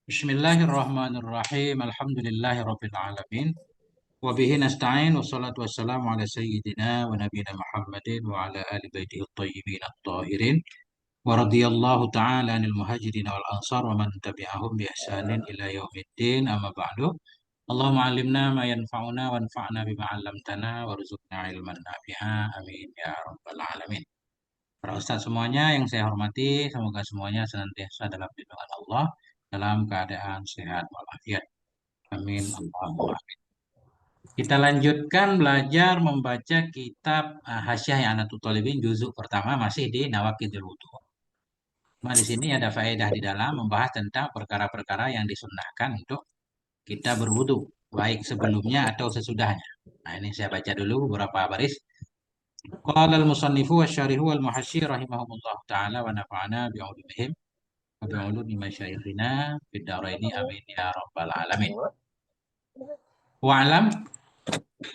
Bismillahirrahmanirrahim. Alhamdulillahirabbil alamin. Wa bihi nasta'in wassalatu wassalamu ala sayyidina wa nabiyina Muhammadin wa ala ali baitihi at-thayyibin at-tahirin. Wa radhiyallahu ta'ala 'anil muhajirin wal ansar wa man tabi'ahum bi ihsanin ila yaumiddin. Amma ba'du. Allahumma 'allimna ma yanfa'una wanfa'na bima 'allamtana warzuqna ilman nafi'a. Amin ya rabbal alamin. Para ustaz semuanya yang saya hormati, semoga semuanya senantiasa dalam lindungan Allah, dalam keadaan sehat walafiat. Amin. Allahumma amin. Kita lanjutkan belajar membaca kitab Hasyiah I'anatul Talibin juzuk pertama masih di Nawaqidul Wudu. Nah, di sini ada faedah di dalam membahas tentang perkara-perkara yang disunnahkan untuk kita berwudu, baik sebelumnya atau sesudahnya. Nah, ini saya baca dulu beberapa baris. Qala al-musannifu wasyarihu wal-muhasyir rahimahumullah ta'ala wa nafa'ana bi'ulumihim wa bi'ulumi masyayikhina fid dharaini amin ya rabbal alamin. Wa'lam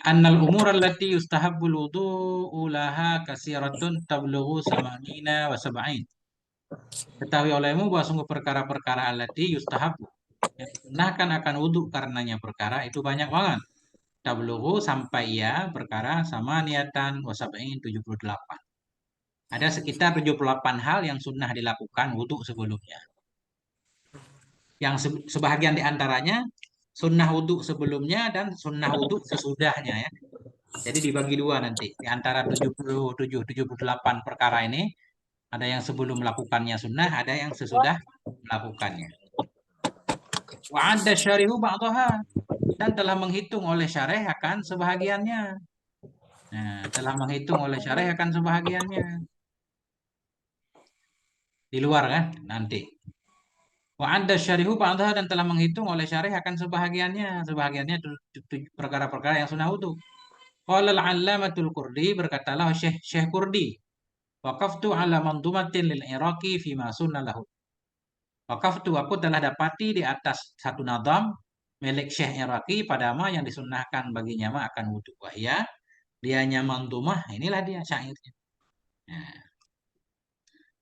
annal umur allati yustahabbul wudu'u laha kasiratun tablughu samanina wa sab'in. Ketahui olehmu bahwa sungguh perkara-perkara allati yustahabbu yang disunahkan akan wudhu karenanya perkara itu banyak banget. Tablughu sampai ya perkara sama niatan wa sab'in 78. Ada sekitar 78 hal yang sunnah dilakukan wudhu sebelumnya. Yang sebahagian di antaranya sunnah wudhu sebelumnya dan sunnah wudhu sesudahnya ya. Jadi dibagi dua nanti. Di antara 78 perkara ini, ada yang sebelum melakukannya sunnah, ada yang sesudah melakukannya. Wa ada syarihu ba'daha. Dan telah menghitung oleh syarih akan sebahagiannya. Nah, telah menghitung oleh syarih akan sebahagiannya. Di luar kan, nanti. Wa ada syarihu ba'daha dan telah menghitung oleh syarih akan sebahagiannya. Sebahagiannya perkara-perkara yang sunnah wudhu. Qala al-allamatul Qurdi, berkatalah Syekh Qurdi. Waqaftu ala mandumatin lil Iraqi fima sunna lahu. Waqaftu, aku telah dapati di atas satu nadam milik Syekh Iraqi pada ma yang disunnahkan baginya ma akan wudhu. Wahya, dianya mandumah, inilah dia syairnya. Nah.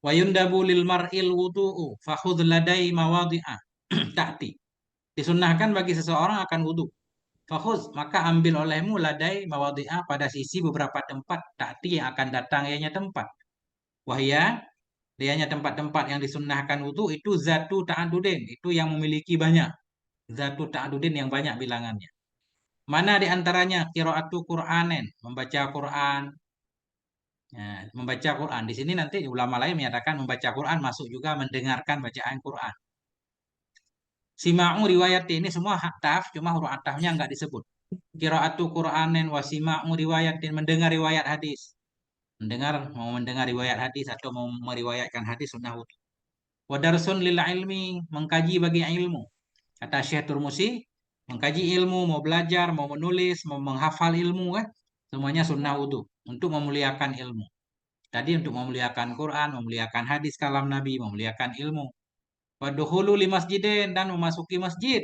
Wa yundabu lil mar'il wudu'u fakhudh ladai mawadhi'a ta'ti. Disunnahkan bagi seseorang akan wudhu. Fakhudh, maka ambil olehmu ladai mawadhi'a pada sisi beberapa tempat ta'ti yang akan datang ianya tempat. Wahya, dianya tempat-tempat yang disunnahkan wudhu itu zatu ta'adudin, itu yang memiliki banyak. Zatu ta'adudin yang banyak bilangannya. Mana di antaranya qiraatu Qur'anen, membaca Quran. Nah, membaca Quran. Di sini nanti ulama lain menyatakan membaca Quran masuk juga mendengarkan bacaan Quran. Sima'u riwayat ini semua taf, cuma huruf atafnya enggak disebut. Qiraatu Qur'anen wa sima'u riwayatin, mendengar riwayat hadis. Mau mendengar riwayat hadis atau mau meriwayatkan hadis sunnah wudhu. Wadarsun lil ilmi, mengkaji bagi ilmu. Kata Syekh Turmusi, mengkaji ilmu, mau belajar, mau menulis, mau menghafal ilmu kan, semuanya sunnah wudhu untuk memuliakan ilmu. Tadi untuk memuliakan Quran, memuliakan hadis kalam Nabi, memuliakan ilmu. Waduhulu li masjidin, dan memasuki masjid.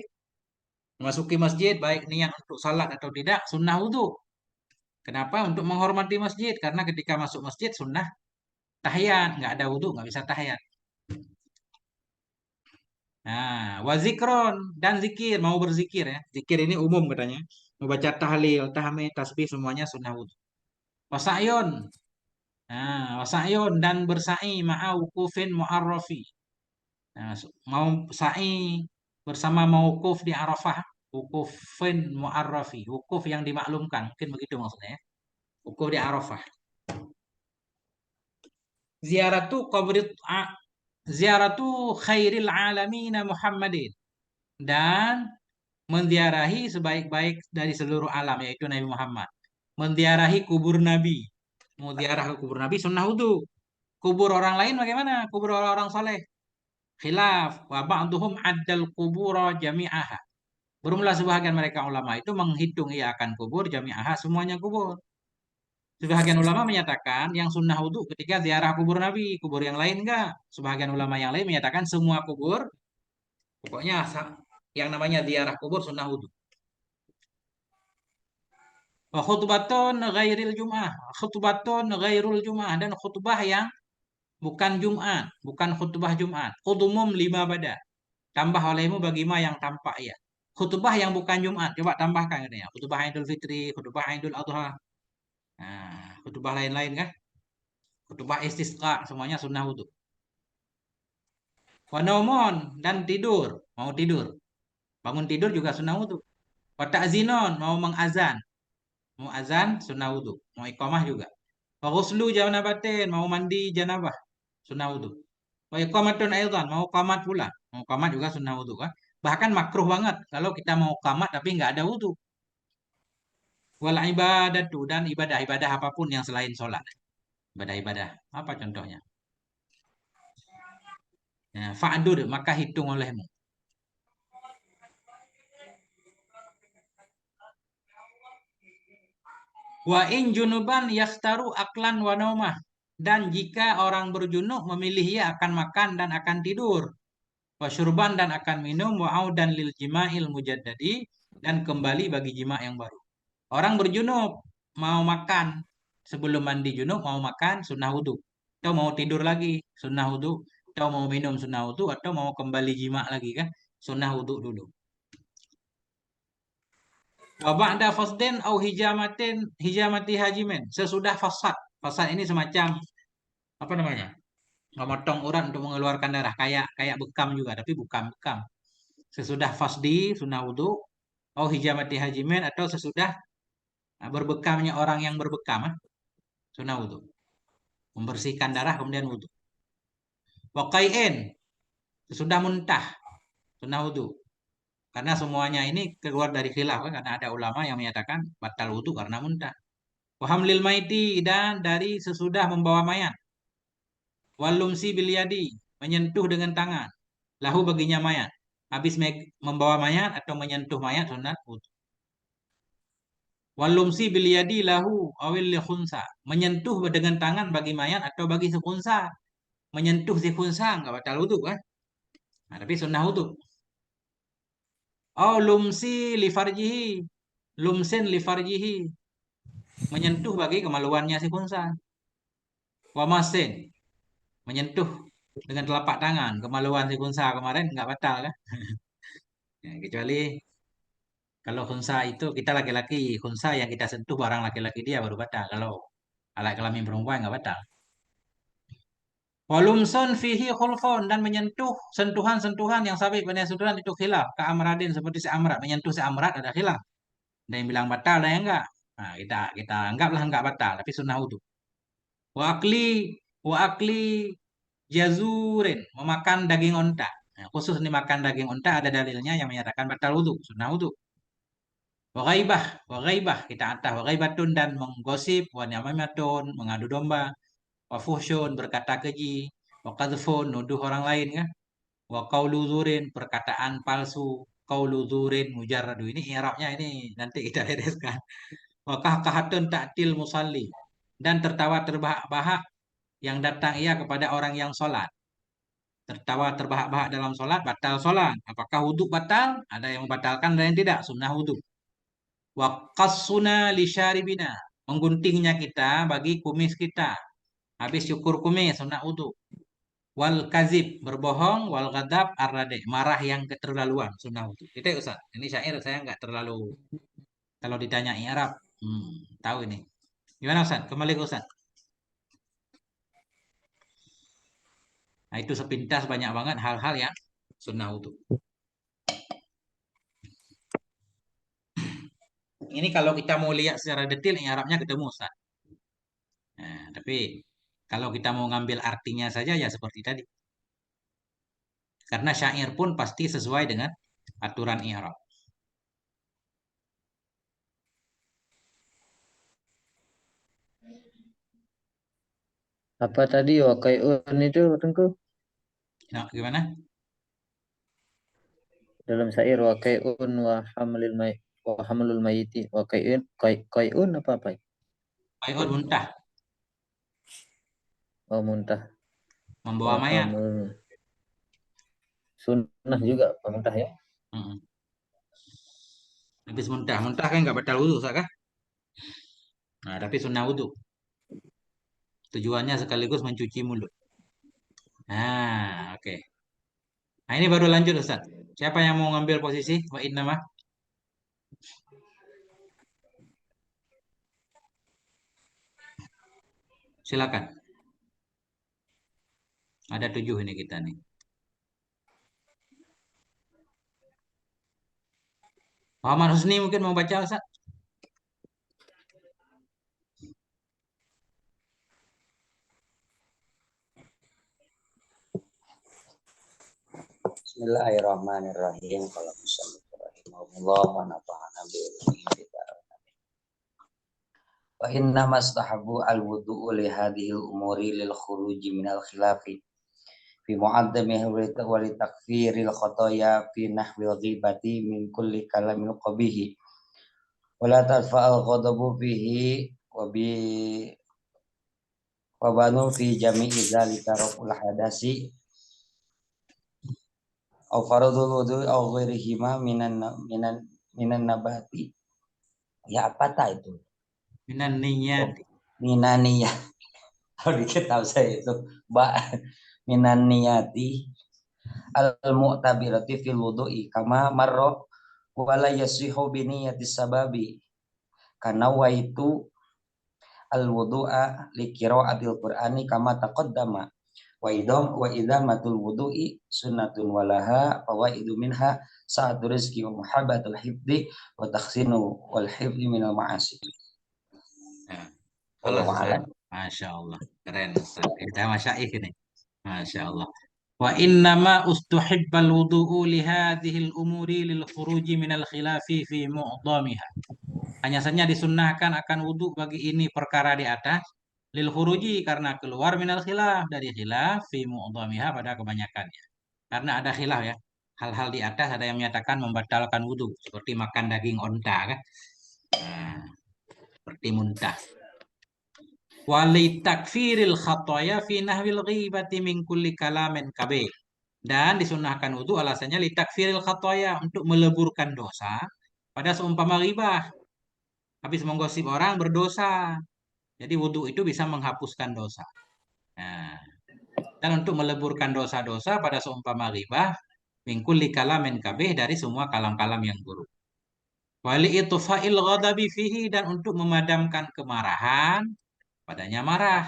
Memasuki masjid baik niat untuk salat atau tidak, sunnah wudhu. Kenapa? Untuk menghormati masjid. Karena ketika masuk masjid sunnah tahiyat, nggak ada wudhu, nggak bisa tahiyat. Nah, wazikron dan zikir, mau berzikir ya. Zikir ini umum katanya. Membaca tahlil, tahmid, tasbih semuanya sunnah wudhu. Wasa'yun. Nah, wasa'yun dan bersa'i ma'a wukufin mu'arrafi. Nah, mau sa'i bersama mauquf di Arafah, wukufin mu'arrafi, wukuf yang dimaklumkan, mungkin begitu maksudnya ya. Wukuf di Arafah. Ziaratu qabri ziaratu khairil alamina Muhammadin, dan menziarahi sebaik-baik dari seluruh alam yaitu Nabi Muhammad. Menziarahi kubur Nabi. Mau ziarah ke kubur Nabi sunnah wudu. Kubur orang lain bagaimana? Kubur orang-orang soleh. Khilaf. Wa ba'duhum addal kubura jami'aha. Bermula sebahagian mereka ulama itu menghitung ia akan kubur jami'aha, semuanya kubur. Sebahagian ulama menyatakan yang sunnah wudu ketika ziarah kubur Nabi, kubur yang lain enggak. Sebahagian ulama yang lain menyatakan semua kubur, pokoknya yang namanya ziarah kubur sunnah wudu. Khutbatun ghairil jum'ah, khutbatun ghairul jum'ah, dan khutbah yang bukan Jumat, bukan khutbah Jumat. Khutbum lima bada. Tambah olehmu bagi ma yang tampak ya. Khutbah yang bukan Jumat, coba tambahkan katanya. Khutbah Idul Fitri, khutbah Idul Adha. Nah, khutbah lain-lain kan? Khutbah istisqa, semuanya sunnah wudhu. Wanomon dan tidur, mau tidur. Bangun tidur juga sunnah wudhu. Wa ta'zinon, mau mengazan. Mau azan, sunnah wudhu. Mau iqamah juga. Wa ghuslu janabatin, mau mandi janabah. Sunnah wudhu. Wa iqamatun aidan, mau qamat pula. Mau qamat juga sunnah wudhu kan. Bahkan makruh banget kalau kita mau qamat tapi nggak ada wudhu. Wal ibadatu dan ibadah-ibadah apapun yang selain sholat. Ibadah-ibadah. Apa contohnya? Ya, fa'dur, maka hitung olehmu. Wa in junuban yastaru aklan wa naumah. Dan jika orang berjunub memilih ia akan makan dan akan tidur. Wa syurban dan akan minum. Wa audan lil jima'il mujaddadi. Dan kembali bagi jima' yang baru. Orang berjunub mau makan. Sebelum mandi junub mau makan sunnah wudhu. Atau mau tidur lagi sunnah wudhu. Atau mau minum sunnah wudhu. Atau mau kembali jima' lagi kan. Sunnah wudhu dulu. Wa ba'da fasdin au hijamatin hijamati hajimen. Sesudah fasad. Fasad ini semacam apa namanya? Memotong urat untuk mengeluarkan darah kayak kayak bekam juga tapi bukan bekam. Sesudah fasdi sunnah wudhu au hijamati hajimen atau sesudah berbekamnya orang yang berbekam sunnah wudhu. Membersihkan darah kemudian wudhu. Wa qai'in sesudah muntah sunnah wudhu. Karena semuanya ini keluar dari khilaf kan? Karena ada ulama yang menyatakan batal wudhu karena muntah. Wahamlil maiti dan dari sesudah membawa mayat. Walumsi bilyadi menyentuh dengan tangan. Lahu baginya mayat. Habis membawa mayat atau menyentuh mayat sunat wudhu. Walumsi bilyadi lahu awil khunsa. Menyentuh dengan tangan bagi mayat atau bagi si khunsa. Menyentuh si khunsa nggak batal wudhu kan? Nah, tapi sunnah wudhu. Oh lumsi lifarjihi. Lumsin lifarjihi. Menyentuh bagi kemaluannya si khunsa. Wamasin menyentuh dengan telapak tangan kemaluan si kunsa kemarin nggak batal kan ya, kecuali kalau kunsa itu kita laki-laki kunsa yang kita sentuh barang laki-laki dia baru batal kalau alat kelamin perempuan nggak batal walumson fihi khulfon dan menyentuh sentuhan-sentuhan yang sabit pada sentuhan itu khilaf ke amradin seperti si amrat menyentuh si amrat ada khilaf ada yang bilang batal ada yang enggak nah kita anggaplah enggak batal tapi sunnah wudu wa akli jazurin memakan daging onta. Nah, khusus ini makan daging onta ada dalilnya yang menyatakan batal wudhu, sunnah wudhu. Wa ghaibah kita antah wa ghaibatun dan menggosip, wa namamatun mengadu domba, wa fuhsyun berkata keji, wa qadhfun nuduh orang lain kan, wa qaulu zurin perkataan palsu, qaulu zurin mujarradu ini i'rabnya ini nanti kita bereskan. Wa kahkahatun ta'til musalli dan tertawa terbahak-bahak yang datang ia kepada orang yang sholat. Tertawa terbahak-bahak dalam sholat, batal sholat. Apakah wudhu batal? Ada yang membatalkan, ada yang tidak. Sunnah wudhu. Waqassuna li syaribina. Mengguntingnya kita bagi kumis kita. Habis syukur kumis, sunnah wudhu. Wal kazib, berbohong. Wal ghadab, arrade. Marah yang keterlaluan, sunnah wudhu. Itu ya Ustaz. Ini syair saya nggak terlalu, kalau ditanya Arab, tahu ini. Gimana Ustaz? Kembali ke Ustaz. Nah itu sepintas banyak banget hal-hal yang sunnah wudhu. Ini kalau kita mau lihat secara detail, Arabnya ketemu Ustaz. Nah, tapi kalau kita mau ngambil artinya saja ya seperti tadi. Karena syair pun pasti sesuai dengan aturan i'rab. Apa tadi wakaiun itu Tengku? Nah, gimana? Dalam syair wakaiun wa hamlul mayiti wakaiun kaiun apa? Ayun muntah, Oh muntah membawa wa mayat. hamlul sunnah juga muntah ya. Mm-mm. Habis muntah, muntah kan nggak batal wudhu, Ustaz, kan? Nah, tapi sunnah wudhu. Tujuannya sekaligus mencuci mulut. Nah, oke. Nah, ini baru lanjut Ustaz. Siapa yang mau ngambil posisi? Wa innama? Silakan. Ada 7 ini kita nih. Muhammad Husni mungkin mau baca Ustaz? Bismillahirrahmanirrahim. Kalau rahimahullah wa nafa'ana bi ilmihi. Wa inna mastahabu al-wudu'u li hadhihi al-umuri lil khuruji minal khilafi fi mu'addamihi wa li takfiril khotoya fi nahwil ghibati min kulli kalamin qabihi wa la tadfa'al ghadabu fihi wa bi wa banu fi jami'i dzalika raful hadasi aw faradul wudu'i aw ghairihima minan nabati. Ya apa tak itu? Minan niyat. Minaniyah. Kalau dikit tahu saya itu minaniyati al-mu'tabirati fil wudu'i kama marra wala yasihu bi niyati sababi kana wa itu al-wudu'a li qira'atil qur'ani kama taqaddama wa idamatul wudu'i sunnatun walaha fawaidu minha sa'atul rizqi wa muhabbatul hifdi wa takhsinu wal hifdi minal ma'asi. Nah, Wallahu Ustaz. a'lam. Masya Allah. Keren Ustaz. Kita masyaikh ini. Masya Allah. Wa innama ustuhibbal wudu'u li hadhil umuri lil khuruji minal khilafi fi mu'dhamiha. Hanya saja disunnahkan akan wudhu bagi ini perkara di atas lil khuruji karena keluar minal khilaf dari khilaf fi mu'dhamiha pada kebanyakannya. Karena ada khilaf ya. Hal-hal di atas ada yang menyatakan membatalkan wudhu seperti makan daging onta kan. Nah, seperti muntah. Wali takfiril khataya fi nahwil ghibati min kulli kalamin kabih. Dan disunahkan wudhu alasannya li takfiril khataya untuk meleburkan dosa pada seumpama ghibah. Habis menggosip orang berdosa. Jadi wudhu itu bisa menghapuskan dosa. Nah, dan untuk meleburkan dosa-dosa pada seumpama ghibah min kulli kalamin kabih dari semua kalam-kalam yang buruk. Wali itfa'il ghadabi fihi dan untuk memadamkan kemarahan padanya marah.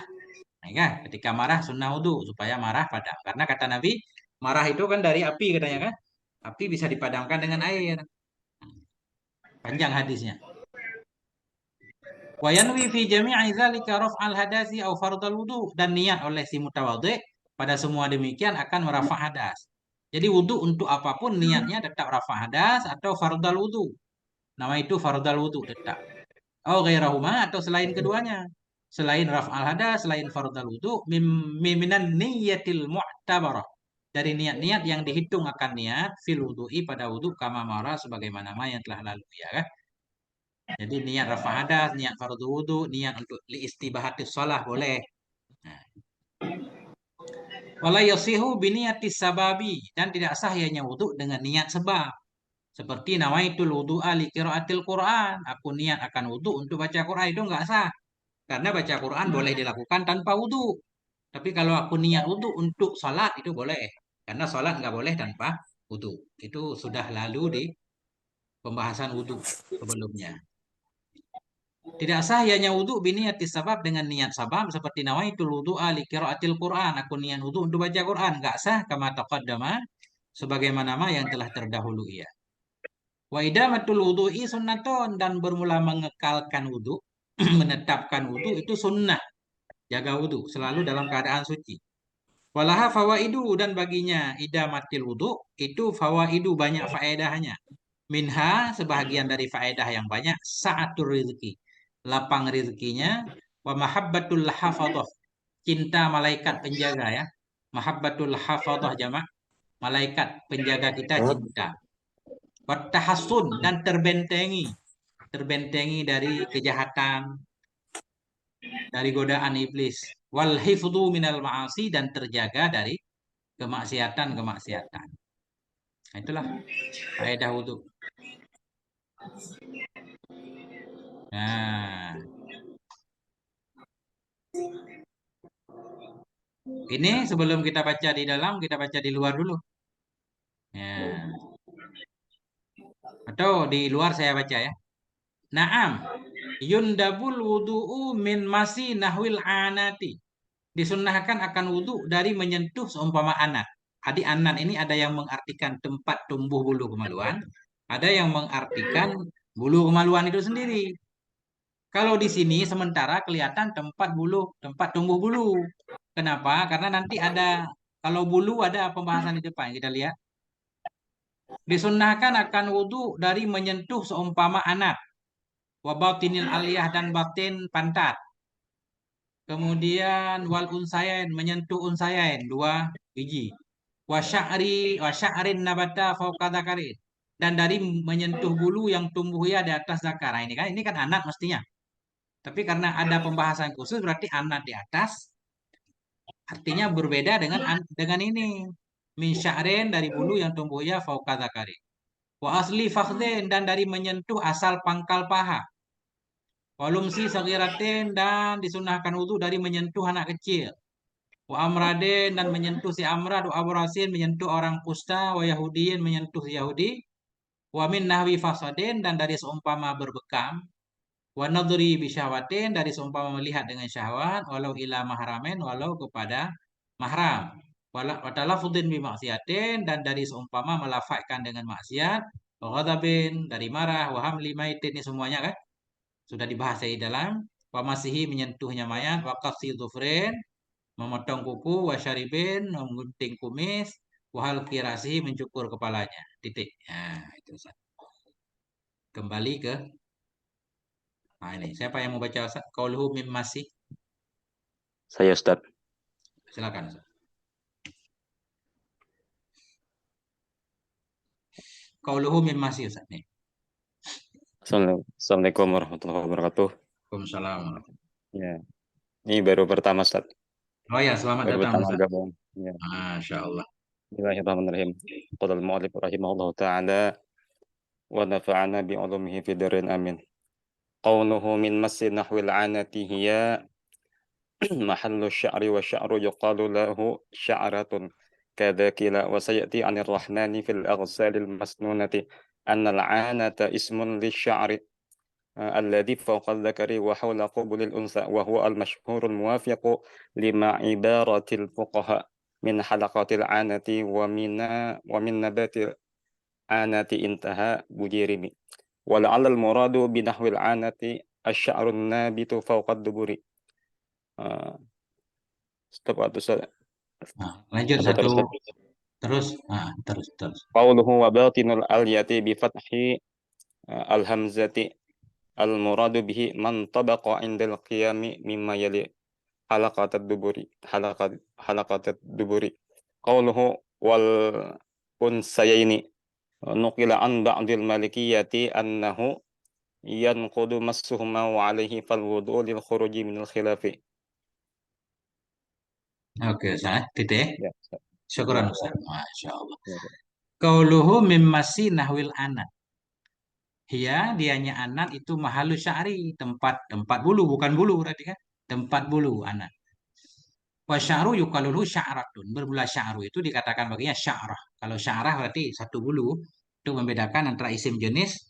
Nah, ya, ketika marah sunnah wudhu supaya marah padam. Karena kata Nabi, marah itu kan dari api katanya kan. Api bisa dipadamkan dengan air. Panjang hadisnya. Wa yanwi fi jami'i dzalika raf'al hadasi aw fardal wudhu dan niat oleh si mutawadhi pada semua demikian akan merafa hadas. Jadi wudhu untuk apapun niatnya tetap rafa hadas atau fardal wudhu. Nama itu fardal wudhu tetap. Oh ghairahuma atau selain keduanya. Selain raf'al hadas, selain fardal wudhu, minan niyatil mu'tabarah. Dari niat-niat yang dihitung akan niat fil wudhu'i pada wudhu kama mara sebagaimana yang telah lalu ya kan. Jadi niat raf'al hadas, niat fardhu wudhu, niat untuk liistibahatis shalah boleh. Nah, wala yasihu biniyatis sababi dan tidak sah ianya wudhu dengan niat sebab. Seperti nawaitul wudu'a li qiraatil Qur'an. Aku niat akan wudhu untuk baca Quran itu enggak sah. Karena baca Quran boleh dilakukan tanpa wudhu. Tapi kalau aku niat wudhu untuk salat itu boleh. Karena salat nggak boleh tanpa wudhu. Itu sudah lalu di pembahasan wudhu sebelumnya. Tidak sah ianya wudhu biniyati sabab dengan niat sabab seperti nawaitul wudu'a li qiraatil Qur'an. Aku niat wudhu untuk baca Quran. Nggak sah kama taqaddama sebagaimana yang telah terdahulu ia. Wa idamatul wudu'i sunnatun dan bermula mengekalkan wudhu, menetapkan wudhu itu sunnah. Jaga wudhu selalu dalam keadaan suci. Walaha fawaidu dan baginya idamatil wudhu itu fawaidu banyak faedahnya. Minha sebahagian dari faedah yang banyak sa'atur rizki. Lapang rizkinya wa mahabbatul hafadhah. Cinta malaikat penjaga ya. Mahabbatul hafadhah jamak malaikat penjaga kita cinta. Wattahassun dan terbentengi. Terbentengi dari kejahatan, dari godaan iblis. Wal hifdhu minal ma'asi dan terjaga dari kemaksiatan-kemaksiatan. Nah, itulah faedah wudhu. Nah, Ini sebelum kita baca di dalam, kita baca di luar dulu. Ya. Atau di luar saya baca ya. Naam. Yundabul wudu'u min masi nahwil anati. Disunnahkan akan wudhu dari menyentuh seumpama anat. Adik anat ini ada yang mengartikan tempat tumbuh bulu kemaluan. Ada yang mengartikan bulu kemaluan itu sendiri. Kalau di sini sementara kelihatan tempat bulu, tempat tumbuh bulu. Kenapa? Karena nanti ada, kalau bulu ada pembahasan di depan. Kita lihat. Disunnahkan akan wudhu dari menyentuh seumpama anat. Wabatinil aliyah dan batin pantat. Kemudian wal unsayain, menyentuh unsayain, 2 biji. Wasya'rin nabata fauqa dzakarin. Dan dari menyentuh bulu yang tumbuh ya di atas zakar. Nah, ini kan anak mestinya. Tapi karena ada pembahasan khusus berarti anak di atas artinya berbeda dengan ini. Min sya'rin dari bulu yang tumbuh ya fauqa dzakarin. Wa asli fakhdin dan dari menyentuh asal pangkal paha. Walumsi sagiratin dan disunahkan wudhu dari menyentuh anak kecil. Wa amradin dan menyentuh si amrad. Wa abrasin menyentuh orang kusta. Wa yahudiin menyentuh si Yahudi. Wa min nahwi fasadin dan dari seumpama berbekam. Wa nadri bisyahwatin dari seumpama melihat dengan syahwat. Walau ila mahramin walau kepada mahram. Wa talafudin bi maksiatin dan dari seumpama melafazkan dengan maksiat. Wa ghadabin dari marah. Wa hamli maitin ini semuanya kan sudah dibahas di dalam. Wa masihi menyentuhnya mayat. Wa qafsi dhufrin memotong kuku, wasyaribin, menggunting kumis, wahal kirasi mencukur kepalanya. Titik. Nah, itu Ustaz. Kembali ke ini. Siapa yang mau baca Ustaz? Qauluhu mim masih. Saya Ustaz. Silakan Ustaz. Qauluhu mim masih Ustaz nih. Assalamualaikum warahmatullahi wabarakatuh. Waalaikumsalam. Ya, ini baru pertama Ustaz. Oh ya, selamat Baru datang pertama Ustaz. gabung. Ya. Masya Allah. Bismillahirrahmanirrahim. Qala al-mu'allif rahimahullahu ta'ala wa nafa'ana bi 'ulumihi fid darin amin. Qawluhu min massi nahwil 'anati hiya mahallu sya'ri wa sya'ru yuqalu lahu sya'ratun kadakila wa sayati 'anir rahmani fil aghsalil masnunati anna al-'anata ismun lisya'ri الذي فوق الذكر وحول قبل الأنثى وهو المشهور الموافق لما عبارة الفقهاء من حلقات العانة ومن نبات العانة انتهى بجيرمي ولعل المراد بنحو العانة الشعر النابت فوق الدبر. Stop atau lanjut satu. Terus. قوله وباطن الألية بفتح الهمزة المراد به من طبق عند القيام مما يلي حلقة الدبر. قوله والأنثيين نقل عن بعض المالكية أنه ينقض مسهما وعليه فالوضوء للخروج من الخلاف. Oke, Ustaz. Titik. Ya, Syukuran Ustaz. Masya Allah. Qauluhu mim masih nahwil anat. Hiya dianya anak itu mahalu sya'ri, tempat bulu, bukan bulu berarti kan? Tempat bulu anak. Wa sya'ru yuqalulu sya'ratun. Bermula sya'ru itu dikatakan baginya sya'rah. Kalau sya'rah berarti satu bulu. Itu membedakan antara isim jenis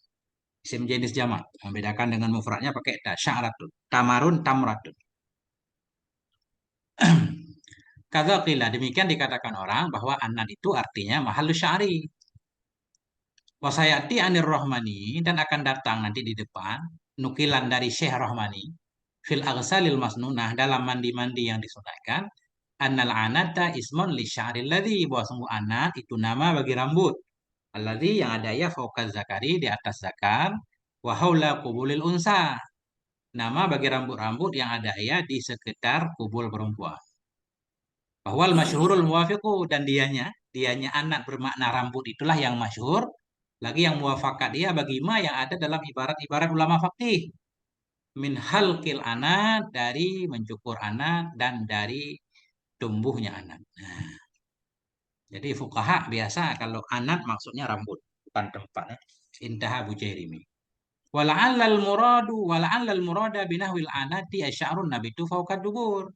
jamak. Membedakan dengan mufradnya pakai ta, sya'ratun. Tamarun, tamratun. Kata qila, demikian dikatakan orang bahwa anak itu artinya mahalu sya'ri. Wasayati anir Rahmani dan akan datang nanti di depan nukilan dari Syekh Rahmani fil aghsalil masnunah dalam mandi-mandi yang disunahkan annal anata ismun li sya'ril ladzi bahwa sungguh anat itu nama bagi rambut alladzi yang ada ya fauqaz zakari di atas zakar wa haula qubulil unsa nama bagi rambut-rambut yang ada ya di sekitar kubul perempuan. Bahwal masyhurul muwafiqu dan dianya anak bermakna rambut itulah yang masyhur lagi yang muafakat dia bagi ma yang ada dalam ibarat-ibarat ulama fikih min halqil anak dari mencukur anak dan dari tumbuhnya anak. Nah, jadi fuqaha biasa kalau anak maksudnya rambut bukan tempatnya. Intaha Bujairimi. Wala'allal murada binahwil anati asy'arun nabitu fawqa dubur.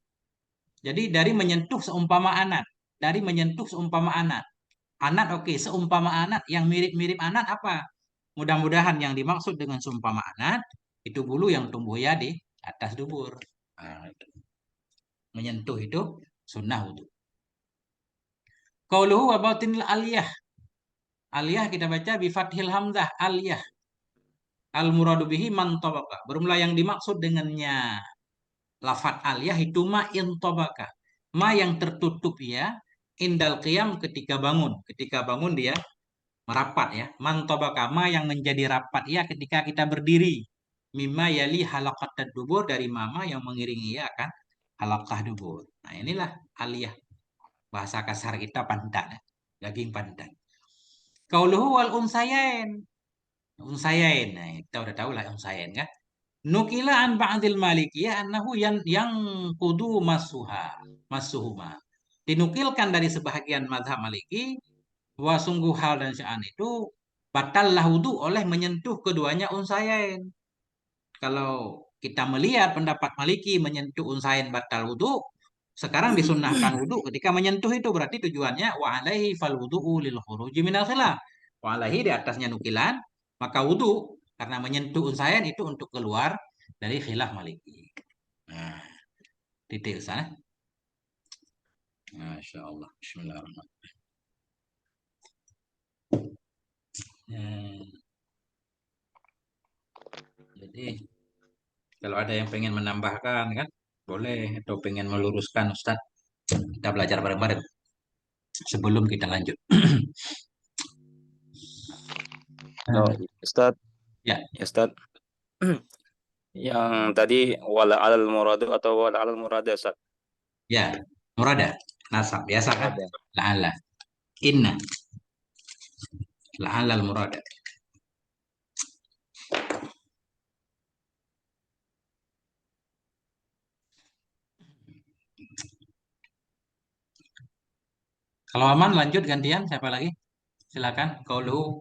Jadi dari menyentuh seumpama anak. Dari menyentuh seumpama anak. Anak oke, seumpama anak yang mirip-mirip anak apa? Mudah-mudahan yang dimaksud dengan seumpama anak itu bulu yang tumbuh ya di atas dubur. Nah, itu. Menyentuh itu sunnah wudu. Qauluhu wa batinil aliyah. Aliyah kita baca bi fathil hamzah aliyah. Al muradu bihi man tabaka. Bermula yang dimaksud dengannya lafat aliyah itu ma intobaka. Ma yang tertutup ya indal qiyam ketika bangun. Ketika bangun dia merapat ya. Mantobaka ma yang menjadi rapat ya ketika kita berdiri. Mimma yali halakat dubur dari mama yang mengiringi ya kan halakah dubur. Nah inilah aliyah. Bahasa kasar kita pantat ya. Daging pantat. Qauluhu wal unsayain. Unsayain. Nah, kita udah tahu lah unsayain kan. Nukila an ba'dil malikiyah annahu yang kudu masuhuma. Dinukilkan dari sebahagian mazhab maliki bahwa sungguh hal dan sya'an itu batallah wudu oleh menyentuh keduanya unsayain. Kalau kita melihat pendapat maliki menyentuh unsayain batal wudu, sekarang disunnahkan wudu ketika menyentuh itu berarti tujuannya wa alaihi fal wudu'u lil khuruji minal khilaf. Wa alaihi di atasnya nukilan, maka wudu karena menyentuh unsayan itu untuk keluar dari khilaf maliki. Nah, titik sana. Masya Allah. Bismillahirrahmanirrahim. Jadi kalau ada yang pengen menambahkan kan boleh atau pengen meluruskan Ustaz, kita belajar bareng-bareng sebelum kita lanjut. Oh, Ustaz, Ya, Ustaz, yang tadi wala alal muradu atau wala alal murada, Ustaz? ya, murada, nasab biasa kan? Murada. La'alla, inna, la'alla al-murada. Kalau aman lanjut gantian siapa lagi? Silakan. Qauluhu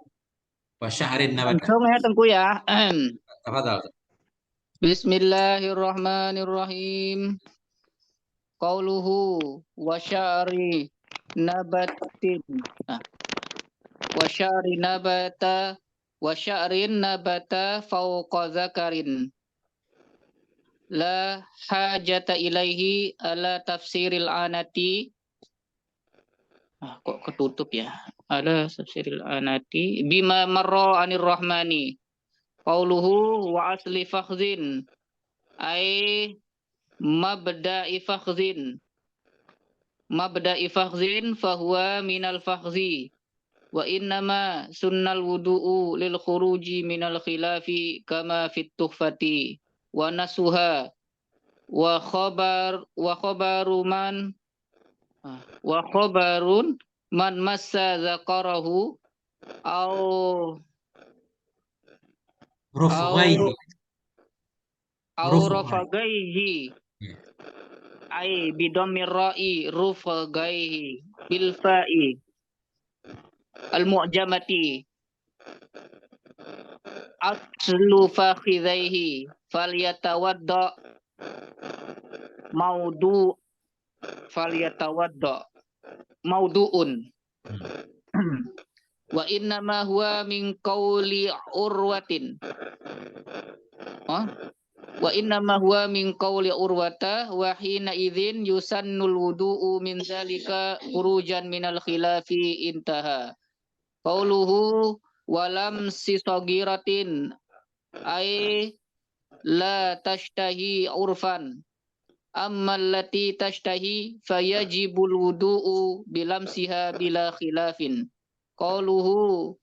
wa syahrin nabata. Langsung ya Tengku ya. Tafadhal. Bismillahirrahmanirrahim. Qauluhu wa sya'ri nabatin. Wa sya'ri nabata wa sya'rin nabata fawqa zakarin. La hajata ilaihi ala tafsiril anati. Kok ketutup ya? Ala tafsiril anati bima marra anir rahmani. Qauluhu wa asli fakhzin ay mabda'i fakhzin fahuwa minal fakhzi wa innama sunnal wudu'u lil khuruji minal khilafi kama fit tuhfati wa nasuha wa khabarun man massa zakarahu au Rufghaihi. rafagaihi ay bidomir ra'i rufagaihi bil fa'i al mu'jamati aslu fakhidaihi falyatawadda maudu'un wa innama huwa min qawli urwatin wa innama huwa min qawli urwata wa hina idzin yusannul wudu'u min zalika khurujan minal khilafi intaha qauluhu walam sisagiratin ay la tashtahi urfan amma allati tashtahi fayajibul wudu'u bilamsiha bila khilafin qauluhu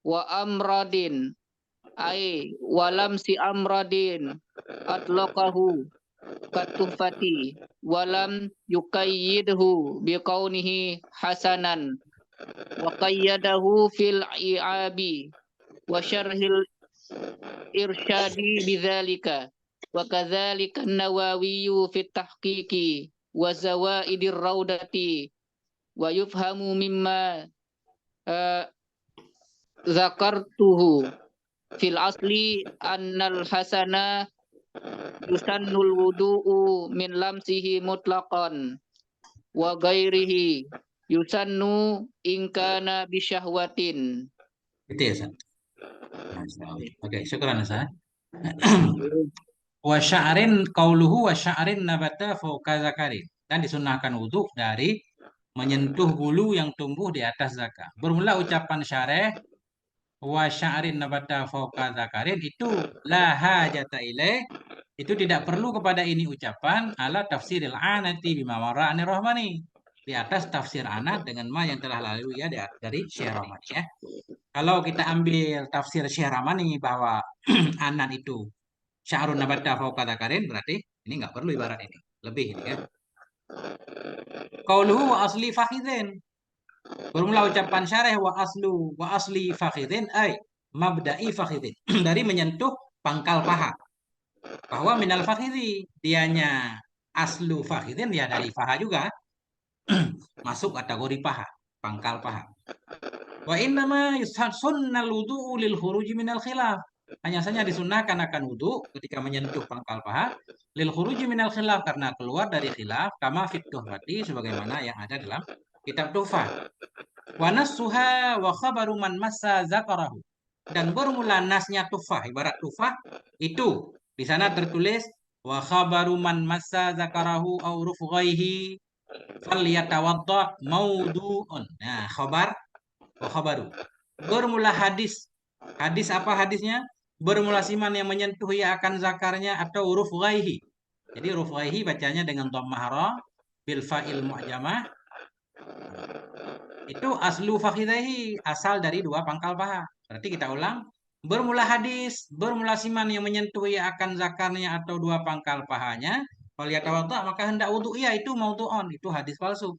wa amradin ay walam si amradin atlaqahu katufati walam yukayyidhu biqaunihi hasanan wa qayyadahu fil i'abi wa syarhil irsyadi bidzalika wa kadzalika an-Nawawi fi tahqiqi wa zawaidir raudati wa yufhamu mimma zakartuhu fil asli annal hasana yusannul wudu'u min lamsihi mutlaqan wa ghairihi yusannu in kana bisyahwatin. Itu ya, Ustaz. Masya Allah. Oke, syukran, Ustaz. Wa sya'rin qauluhu wa sya'rin nabata fawqa zakarin. Dan disunahkan wudhu dari menyentuh bulu yang tumbuh di atas zakar. Bermula ucapan syareh wa sya'rin nabata fawqa zakarin itu la hajata ilaih. Itu tidak perlu kepada ini ucapan ala tafsiril anati bima wara'ani rahmani. Di atas tafsir anat dengan ma yang telah lalu ya dari Syekh Rahmani ya. Kalau kita ambil tafsir Syekh Rahmani bahwa anat itu sya'run nabata fawqa zakarin berarti ini nggak perlu ibarat ini. Lebih ini kan. Qauluhu wa asli fakhidin. Bermula ucapan syarah wa asli fakhidin ay mabda'i fakhidin. Dari menyentuh pangkal paha. Bahwa minal fakhidhi dianya aslu fakhidin ya dari paha juga. Masuk kategori paha, pangkal paha. Wa innama sunnal wudu'u lil khuruji minal khilaf. Hanya saja disunahkan akan wudhu ketika menyentuh pangkal paha lil khuruji minal khilaf karena keluar dari khilaf kama fit tuhfati sebagaimana yang ada dalam kitab Tuhfah. Wa nassuha wa khabaru man massa zakarahu. Dan bermula nasnya Tuhfah, ibarat Tuhfah itu di sana tertulis wa khabaru man massa zakarahu aw rufghaihi falyatawadda maudu'un. Nah, khabar wa khabaru. Bermula hadis. Hadis apa hadisnya? Bermula siman yang menyentuh ia akan zakarnya atau huruf ghaihi. Jadi huruf ghaihi bacanya dengan dhammah ra bil fa'il mu'jamah. Itu aslu fakhidaihi, asal dari dua pangkal paha. Berarti kita ulang. Bermula hadis, bermula siman yang menyentuh ia akan zakarnya atau dua pangkal pahanya. Kalau yatawadda maka hendak wudu ia itu maudhu'un, itu hadis palsu.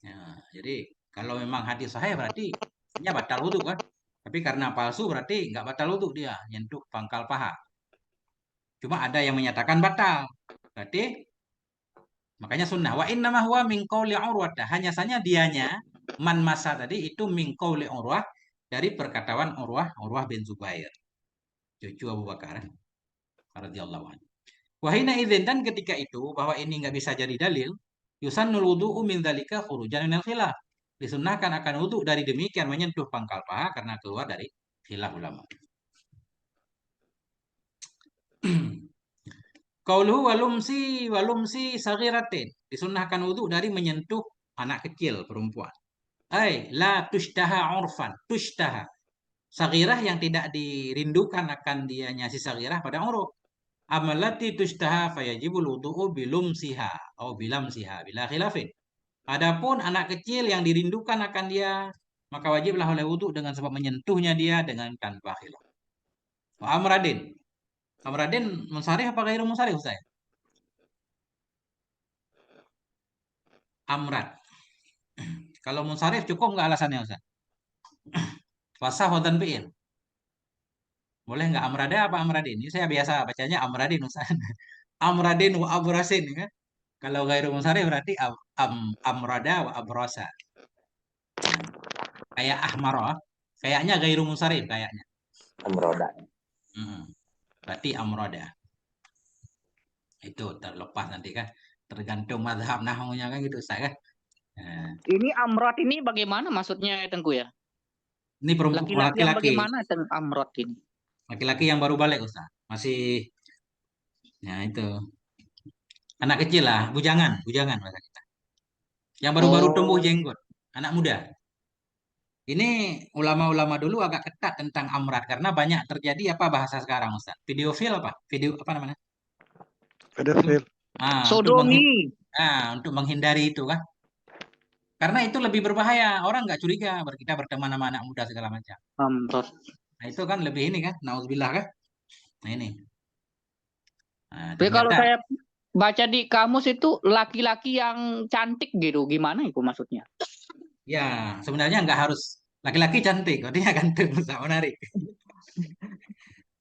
Ya, jadi kalau memang hadis sahih berarti ya batal wudu kan. Tapi karena palsu berarti nggak batal wudhu dia, nyentuh pangkal paha. Cuma ada yang menyatakan batal. Berarti makanya sunnah. Wa innama huwa min qauli Urwah. Hanya saja dianya man masa tadi itu min qauli Urwah dari perkataan Urwah bin Zubair. Cucu Abu Bakar radhiyallahu anhu. Wa hina idzin dan ketika itu bahwa ini nggak bisa jadi dalil, yusannul wudu'u min dzalika khurujan minal khilaf. Disunnahkan akan wudhu dari demikian menyentuh pangkal paha karena keluar dari khilaf ulama. Qauluhu walumsi saghiratin. Disunnahkan wudhu dari menyentuh anak kecil perempuan. Ay la tushtaha urfan. Tushtaha. Saghirah yang tidak dirindukan akan dianya si saghirah pada uruf. Amalati tushtaha fayajibul wudu'u bilumsiha atau bilamsiha bila khilafin. Adapun anak kecil yang dirindukan akan dia, maka wajiblah oleh wudhu dengan sebab menyentuhnya dia dengan tanpa khilaf. Wa amradin. Amradin munsharih apa ghairu munsharih Ustaz? Amrad. Kalau munsharif cukup nggak alasannya Ustaz? Wasah wa tanbi'in. Boleh nggak amrada apa amradin? Ini saya biasa bacanya amradin Ustaz. Amradin wa abrasin kan? Kalau ghairu munsharif berarti amrada wa abrasa. Nah, kayak ahmara, kayaknya ghairu munsharif kayaknya. Amroda. Berarti amrada. Itu terlepas nanti kan tergantung mazhab nahwunya kan gitu Ustaz kan. Nah, Ini amrot ini bagaimana maksudnya Tengku ya? ini Laki-laki yang laki-laki. bagaimana amrot ini? Laki-laki yang baru balik Ustaz. Masih ya itu. Anak kecil lah, bujangan bahasa kita. Yang baru-baru tumbuh jenggot, anak muda. Ini ulama-ulama dulu agak ketat tentang amrat karena banyak terjadi apa bahasa sekarang Ustaz? Videofil apa? Video apa namanya? Pedofil. Sodomi. Untuk menghindari itu kan. Karena itu lebih berbahaya. Orang nggak curiga kita berteman sama anak muda segala macam. Amrot. Nah itu kan lebih ini kan, nauzubillah kan. Nah ini. Nah, Tapi kalau ternyata- saya baca di kamus itu laki-laki yang cantik gitu, gimana itu maksudnya? Ya, sebenarnya nggak harus laki-laki cantik, artinya ganteng, Ustaz, menarik.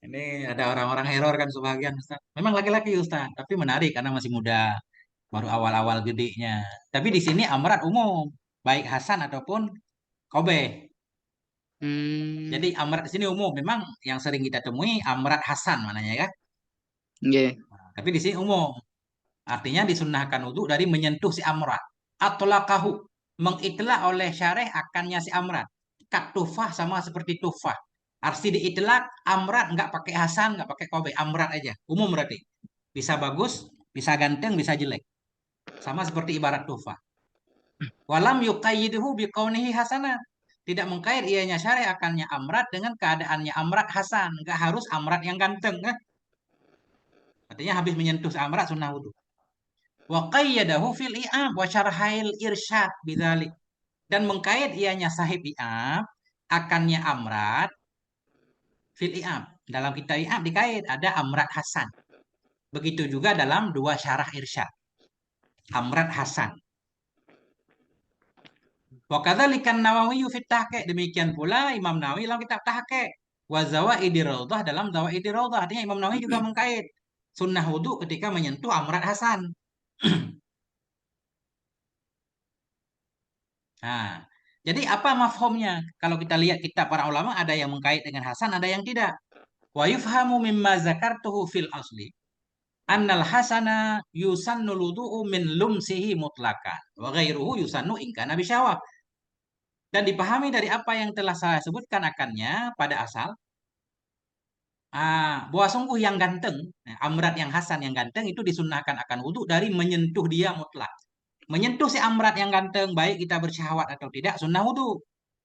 Ini ada orang-orang error kan sebagian, Ustaz. Memang laki-laki, Ustaz, tapi menarik karena masih muda, baru awal-awal gedenya. Tapi di sini amrat umum, baik Hasan ataupun Kobe. Jadi amrat di sini umum, memang yang sering kita temui amrat Hasan mananya ya. Nggih. Tapi di sini umum. Artinya disunahkan wudhu dari menyentuh si amrat. Atolakahu. Mengitlak oleh syarih akannya si amrat. Kat tufah sama seperti tufah. Arti diitlak amrat nggak pakai hasan, nggak pakai kobe. Amrat aja. Umum berarti. Bisa bagus, bisa ganteng, bisa jelek. Sama seperti ibarat tufah. Walam yuqayyiduhu biqaunihi hasanah. Tidak mengkait ianya syarih akannya amrat dengan keadaannya amrat hasan. Nggak harus amrat yang ganteng. Artinya habis menyentuh amrat sunnah wudhu. Wa qayyadahu fil i'ab wa syarhail irsyad bidzalik. Dan mengkait ianya sahib i'ab akannya amrat fil i'ab. Dalam kitab i'ab dikait ada amrat hasan. Begitu juga dalam dua syarah irsyad. Amrat hasan. Wa kadzalikan Nawawi fi tahqiq. Demikian pula Imam Nawawi dalam kitab tahqiq. Wa zawaidir raudhah dalam zawaidir raudhah. Artinya Imam Nawawi juga mengkait sunnah wudhu ketika menyentuh amrat hasan. Nah, jadi apa mafhumnya? Kalau kita lihat kitab para ulama ada yang mengkait dengan hasan, ada yang tidak. Wa yufhamu mimma zakartuhu fil asli annal hasana yusannu wudu'u min lumsihi mutlaqan wa ghairuhu yusannu in kana bisyawah. Dan dipahami dari apa yang telah saya sebutkan akannya pada asal bahwa sungguh yang ganteng, amrat yang hasan yang ganteng itu disunahkan akan wudhu dari menyentuh dia mutlak. Menyentuh si amrat yang ganteng, baik kita bersyahwat atau tidak, sunnah wudhu.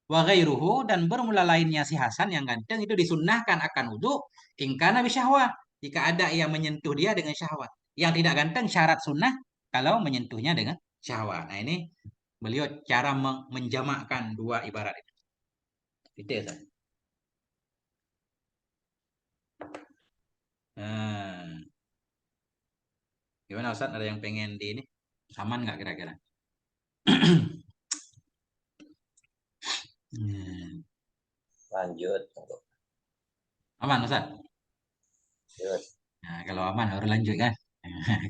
Wa ghairuhu, dan bermula lainnya si Hasan yang ganteng itu disunnahkan akan wudhu ingkana bisyahwat. Jika ada yang menyentuh dia dengan syahwat. Yang tidak ganteng syarat sunnah kalau menyentuhnya dengan syahwat. Nah ini beliau cara menjamakkan dua ibarat itu. Itu ya, Ustaz. Nah, gimana Ustaz? Ada yang pengen di ini? Aman nggak kira-kira? Lanjut. Aman Ustaz? Lanjut. Nah, kalau aman harus lanjut kan?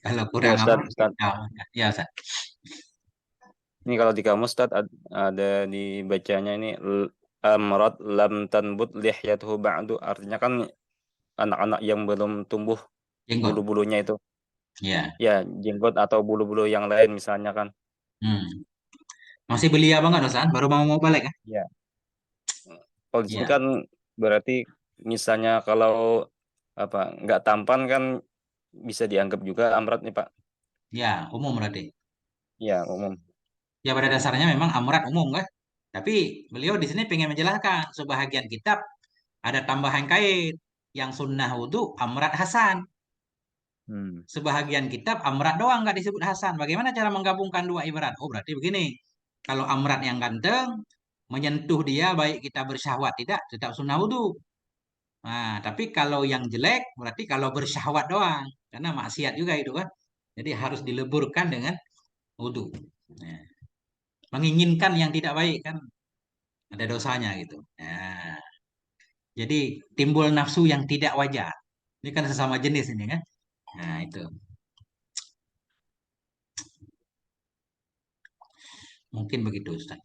Kalau Ya kurang Ustaz, aman, Ustaz. ya Ustaz. Ini kalau di kamus Ustaz ada dibacanya ini amrat lam tanbut lihyatuhu ba'du. Artinya kan anak-anak yang belum tumbuh Jenggot. bulu-bulunya itu. Ya. Ya, jenggot atau bulu-bulu yang lain misalnya kan. Masih belia banget Ustaz, baru mau balik kan? Ya. Kalau di sini Ya. kan berarti misalnya kalau apa nggak tampan kan bisa dianggap juga amrat nih Pak. Ya, umum berarti. Ya, umum. Ya pada dasarnya memang amrat umum kan? Tapi beliau di sini pengen menjelaskan sebahagian kitab ada tambahan kait yang sunnah wudhu amrat hasan. Sebahagian kitab amrat doang nggak disebut hasan. Bagaimana cara menggabungkan dua ibarat? Oh berarti begini. Kalau amrat yang ganteng menyentuh dia baik kita bersyahwat tidak tetap sunnah wudhu. Nah, tapi kalau yang jelek berarti kalau bersyahwat doang karena maksiat juga itu kan. Jadi harus dileburkan dengan wudhu. Nah, menginginkan yang tidak baik kan ada dosanya gitu. Nah, jadi timbul nafsu yang tidak wajar. Ini kan sesama jenis ini kan. Nah, itu. Mungkin begitu Ustaz.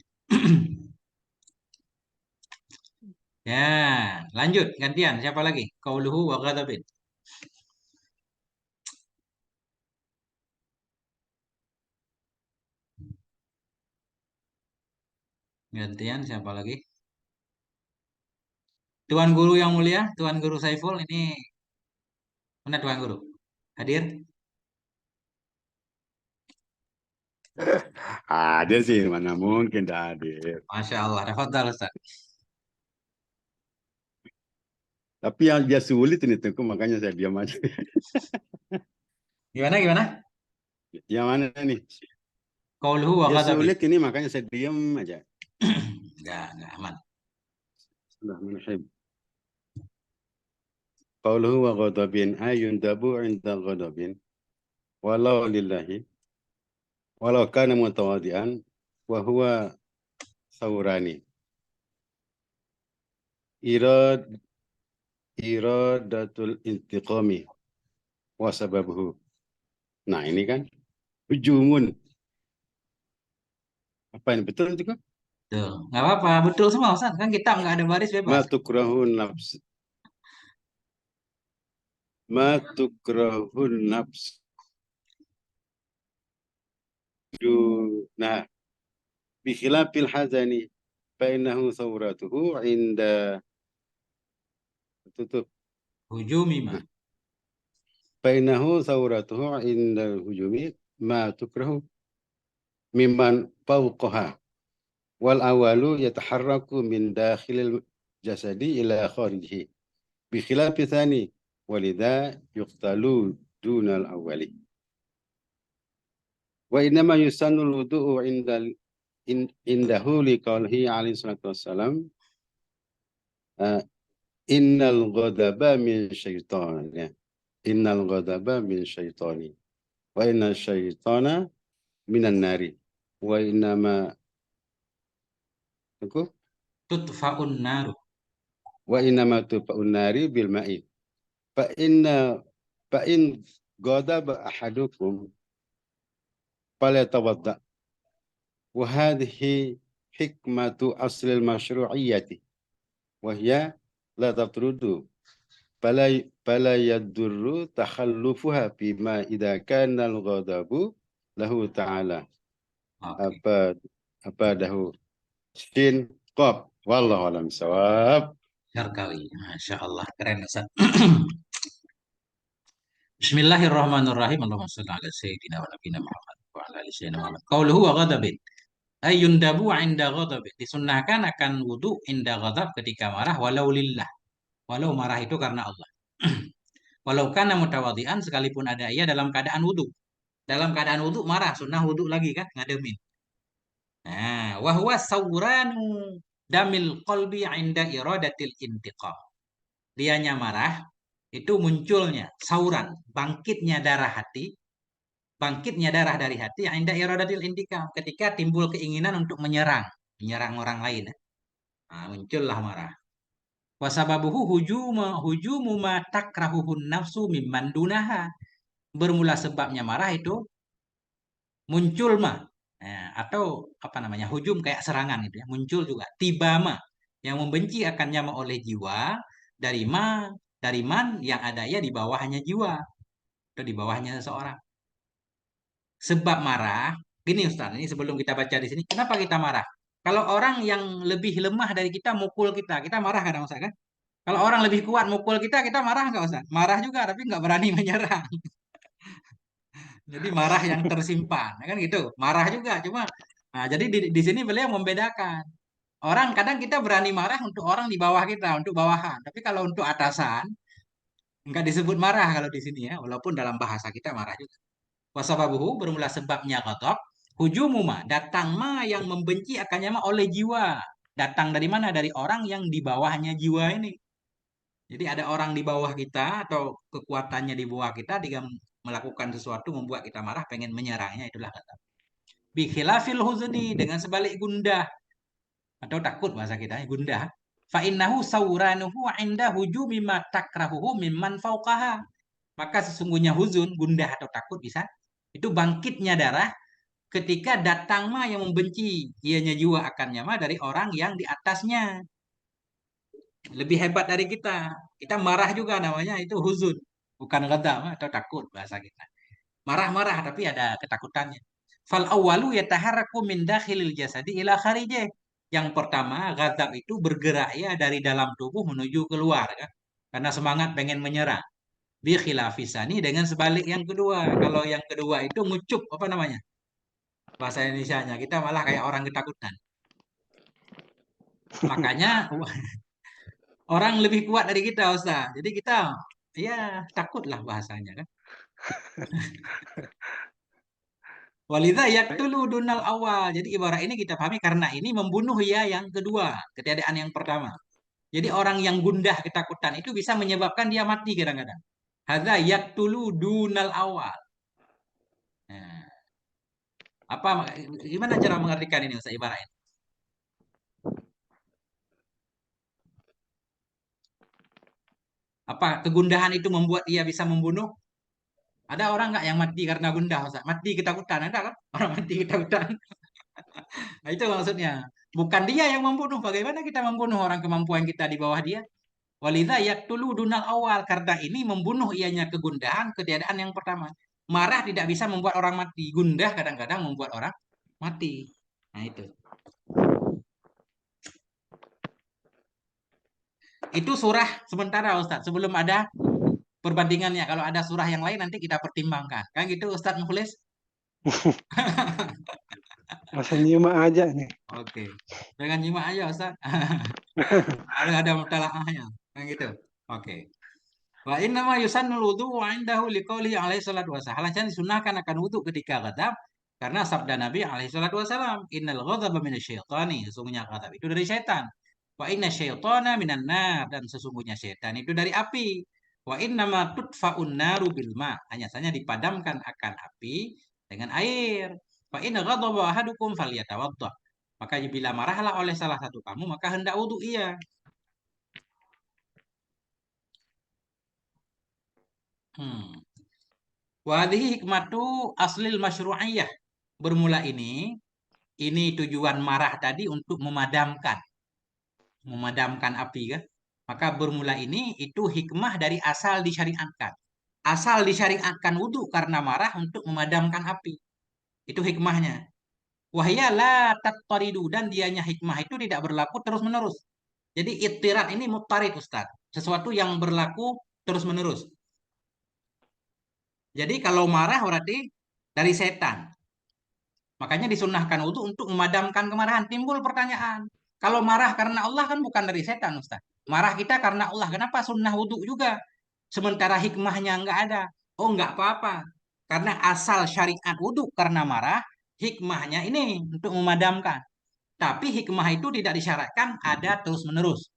Ya, lanjut gantian siapa lagi? Qauluhu wa ghadabin. Gantian siapa lagi? Tuan Guru yang mulia, Tuan Guru Saiful ini mana Tuan Guru? Hadir? Hadir sih, mana mungkin tidak hadir. Masya Allah, tafadhal Ustaz. Tapi yang dia sulit ini Tengku, makanya saya diam aja. Gimana? Yang mana nih? Qauluhu wa Dia ghadabin. sulit ini, makanya saya diam aja. Enggak aman. Bismillahirrahmanirrahim. Qauluhu wa ghadabin ayun dabu inda ghadabin walau lillahi walau kana mutawadian wa huwa saurani. Iradatul intiqami wa sababuhu. Nah ini kan hujumun. Apa ini betul itu kan? Tuh, nggak apa-apa, betul semua Ustaz. Kan kita nggak ada baris bebas. Ma tukrahu nafs. ma tukrahun nafs. Nah, bikhilafil hazani fa innahu thawratuhu inda tutup Hujumi ma. fa innahu thawratuhu inda hujumi ma tukrahu mimman fawqaha wal awalu yataharraku min dakhilil jasadi ila kharijihi bikhilafi thani walidha yuqtalu dunal awali wa innama yusannul wudu'u indahu liqaulihi alaihi salatu wassalam innal ghadaba min syaitan ya. Innal ghadaba min syaitani wa inna syaitana minan nari wa innama Tutfa'un naru. wa innama tufa'un nari bil ma'i fa in ghadaba ahadukum falyatawadda wa hadhihi hikmatu aslil masyru'iyyati wa hiya la tatrudu fala yadurru takhallufuha bima idza kana al-ghadabu lahu ta'ala apa dahu sin qab wallahu alam sawab. Syarkawi. Masya Allah, keren Ustaz. Bismillahirrahmanirrahim. Allahumma shalli ala sayyidina wa nabiyina Muhammad wa ala ali sayyidina Muhammad. Qauluhu wa ghadabin. Ayundabu inda ghadabin. Disunnahkan akan wudu inda ghadab ketika marah walau lillah. Walau marah itu karena Allah. Walau kana mutawadhi'an sekalipun ada ia dalam keadaan wudu. Dalam keadaan wudu marah, sunnah wudu lagi kan, ngademin. Nah, wa huwa sawranu damil qalbi inda iradatil intiqam. Dianya marah itu munculnya sauran, bangkitnya darah hati, bangkitnya darah dari hati inda iradatil intiqam ketika timbul keinginan untuk menyerang orang lain. Nah, muncullah marah. Wasababuhu hujumu ma takrahuhun nafsu mimman dunaha. Bermula sebabnya marah itu muncul ma. Nah, atau apa namanya? Hujum kayak serangan gitu ya. Muncul juga tiba ma yang membenci akannya ma oleh jiwa dari man yang ada ya di bawahnya jiwa atau di bawahnya seseorang. Sebab marah, gini Ustaz, ini sebelum kita baca di sini, kenapa kita marah? Kalau orang yang lebih lemah dari kita mukul kita marah kadang Ustaz kan? Kalau orang lebih kuat mukul kita marah nggak Ustaz? Marah juga, tapi nggak berani menyerang. Jadi marah yang tersimpan, kan gitu. Marah juga, cuma, nah jadi di sini beliau membedakan. Orang kadang kita berani marah untuk orang di bawah kita, untuk bawahan. Tapi kalau untuk atasan, nggak disebut marah kalau di sini ya, walaupun dalam bahasa kita marah juga. Wasababuhu bermula sebabnya kotok. Hujumuma datang ma yang membenci akannya ma oleh jiwa. Datang dari mana? Dari orang yang di bawahnya jiwa ini. Jadi ada orang di bawah kita atau kekuatannya di bawah kita dia melakukan sesuatu membuat kita marah, pengen menyerangnya, itulah kata. Bikhilafil huzni dengan sebalik gundah atau takut bahasa kita gundah. Fa innahu sawranuhu inda hujumi ma takrahuhu mimman fauqaha. Maka sesungguhnya huzun, gundah atau takut bisa itu bangkitnya darah ketika datang ma yang membenci ianya jiwa akannya ma dari orang yang di atasnya lebih hebat dari kita. Kita marah juga namanya itu huzun, bukan ghadab atau takut bahasa kita. Marah-marah tapi ada ketakutannya. Fal awwalu yataharraku min dakhilil jasadi ila kharijih. Yang pertama, ghadab itu bergerak ya dari dalam tubuh menuju keluar kan. Karena semangat pengen menyerang. Bi khilafisani dengan sebalik yang kedua. Kalau yang kedua itu ngucup apa namanya? Bahasa Indonesianya kita malah kayak orang ketakutan. Makanya orang lebih kuat dari kita Ustaz. Jadi kita ya takutlah bahasanya kan. Walidha yaktulu dunal awal. Jadi ibarat ini kita pahami karena ini membunuh ya yang kedua, ketiadaan yang pertama. Jadi orang yang gundah ketakutan itu bisa menyebabkan dia mati kadang-kadang. Hadza yaktulu dunal awal. Nah, apa gimana cara mengartikan ini Ustaz ibarat ini? Apa kegundahan itu membuat dia bisa membunuh? Ada orang nggak yang mati karena gundah, Ustaz? Mati ketakutan, ada kan? Orang mati ketakutan. Nah, itu maksudnya. Bukan dia yang membunuh. Bagaimana kita membunuh orang kemampuan kita di bawah dia? Walidha yaqtulu dunal awal, karena ini membunuh ianya kegundahan ketiadaan yang pertama. Marah tidak bisa membuat orang mati, gundah kadang-kadang membuat orang mati. Nah itu. Itu surah sementara Ustadz, sebelum ada perbandingannya. Kalau ada surah yang lain nanti kita pertimbangkan. Kan gitu Ustadz Mukhlis? Masih nyimak aja nih. Oke. Jangan nyimak aja Ustadz. Harus ada mutalaahnya. Kan gitu. Oke. Wa inna ma yusannul wudu wa indahu liqauli alaihi salatu wasallam. Hal disunahkan akan wudu ketika ghadab karena sabda Nabi alaihi salatu wasallam, innal ghadaba minasyaitani, sesungguhnya ghadab itu dari setan. Wa inna syaitana minan nar, dan sesungguhnya setan itu dari api. Wa inna ma tudfa'un naru bil ma, hanya saja dipadamkan akan api dengan air. Fa inna ghadaba ahadukum falyatawadda. Maka bila marahlah oleh salah satu kamu, maka hendak wudu ia. Hmm. Wadhi hikmatu aslil masyru'iyah. Bermula ini tujuan marah tadi untuk memadamkan api kan. Maka bermula ini itu hikmah dari asal disyariatkan. Asal disyariatkan wudhu karena marah untuk memadamkan api. Itu hikmahnya. Wahya la tattaridu, dan dianya hikmah itu tidak berlaku terus-menerus. Jadi ittirat ini mutarid Ustaz. Sesuatu yang berlaku terus-menerus. Jadi kalau marah berarti dari setan. Makanya disunahkan wudhu untuk memadamkan kemarahan. Timbul pertanyaan. Kalau marah karena Allah kan bukan dari setan, Ustaz. Marah kita karena Allah. Kenapa sunnah wudhu juga? Sementara hikmahnya nggak ada. Oh, nggak apa-apa. Karena asal syariat wudhu karena marah, hikmahnya ini untuk memadamkan. Tapi hikmah itu tidak disyaratkan ada terus-menerus.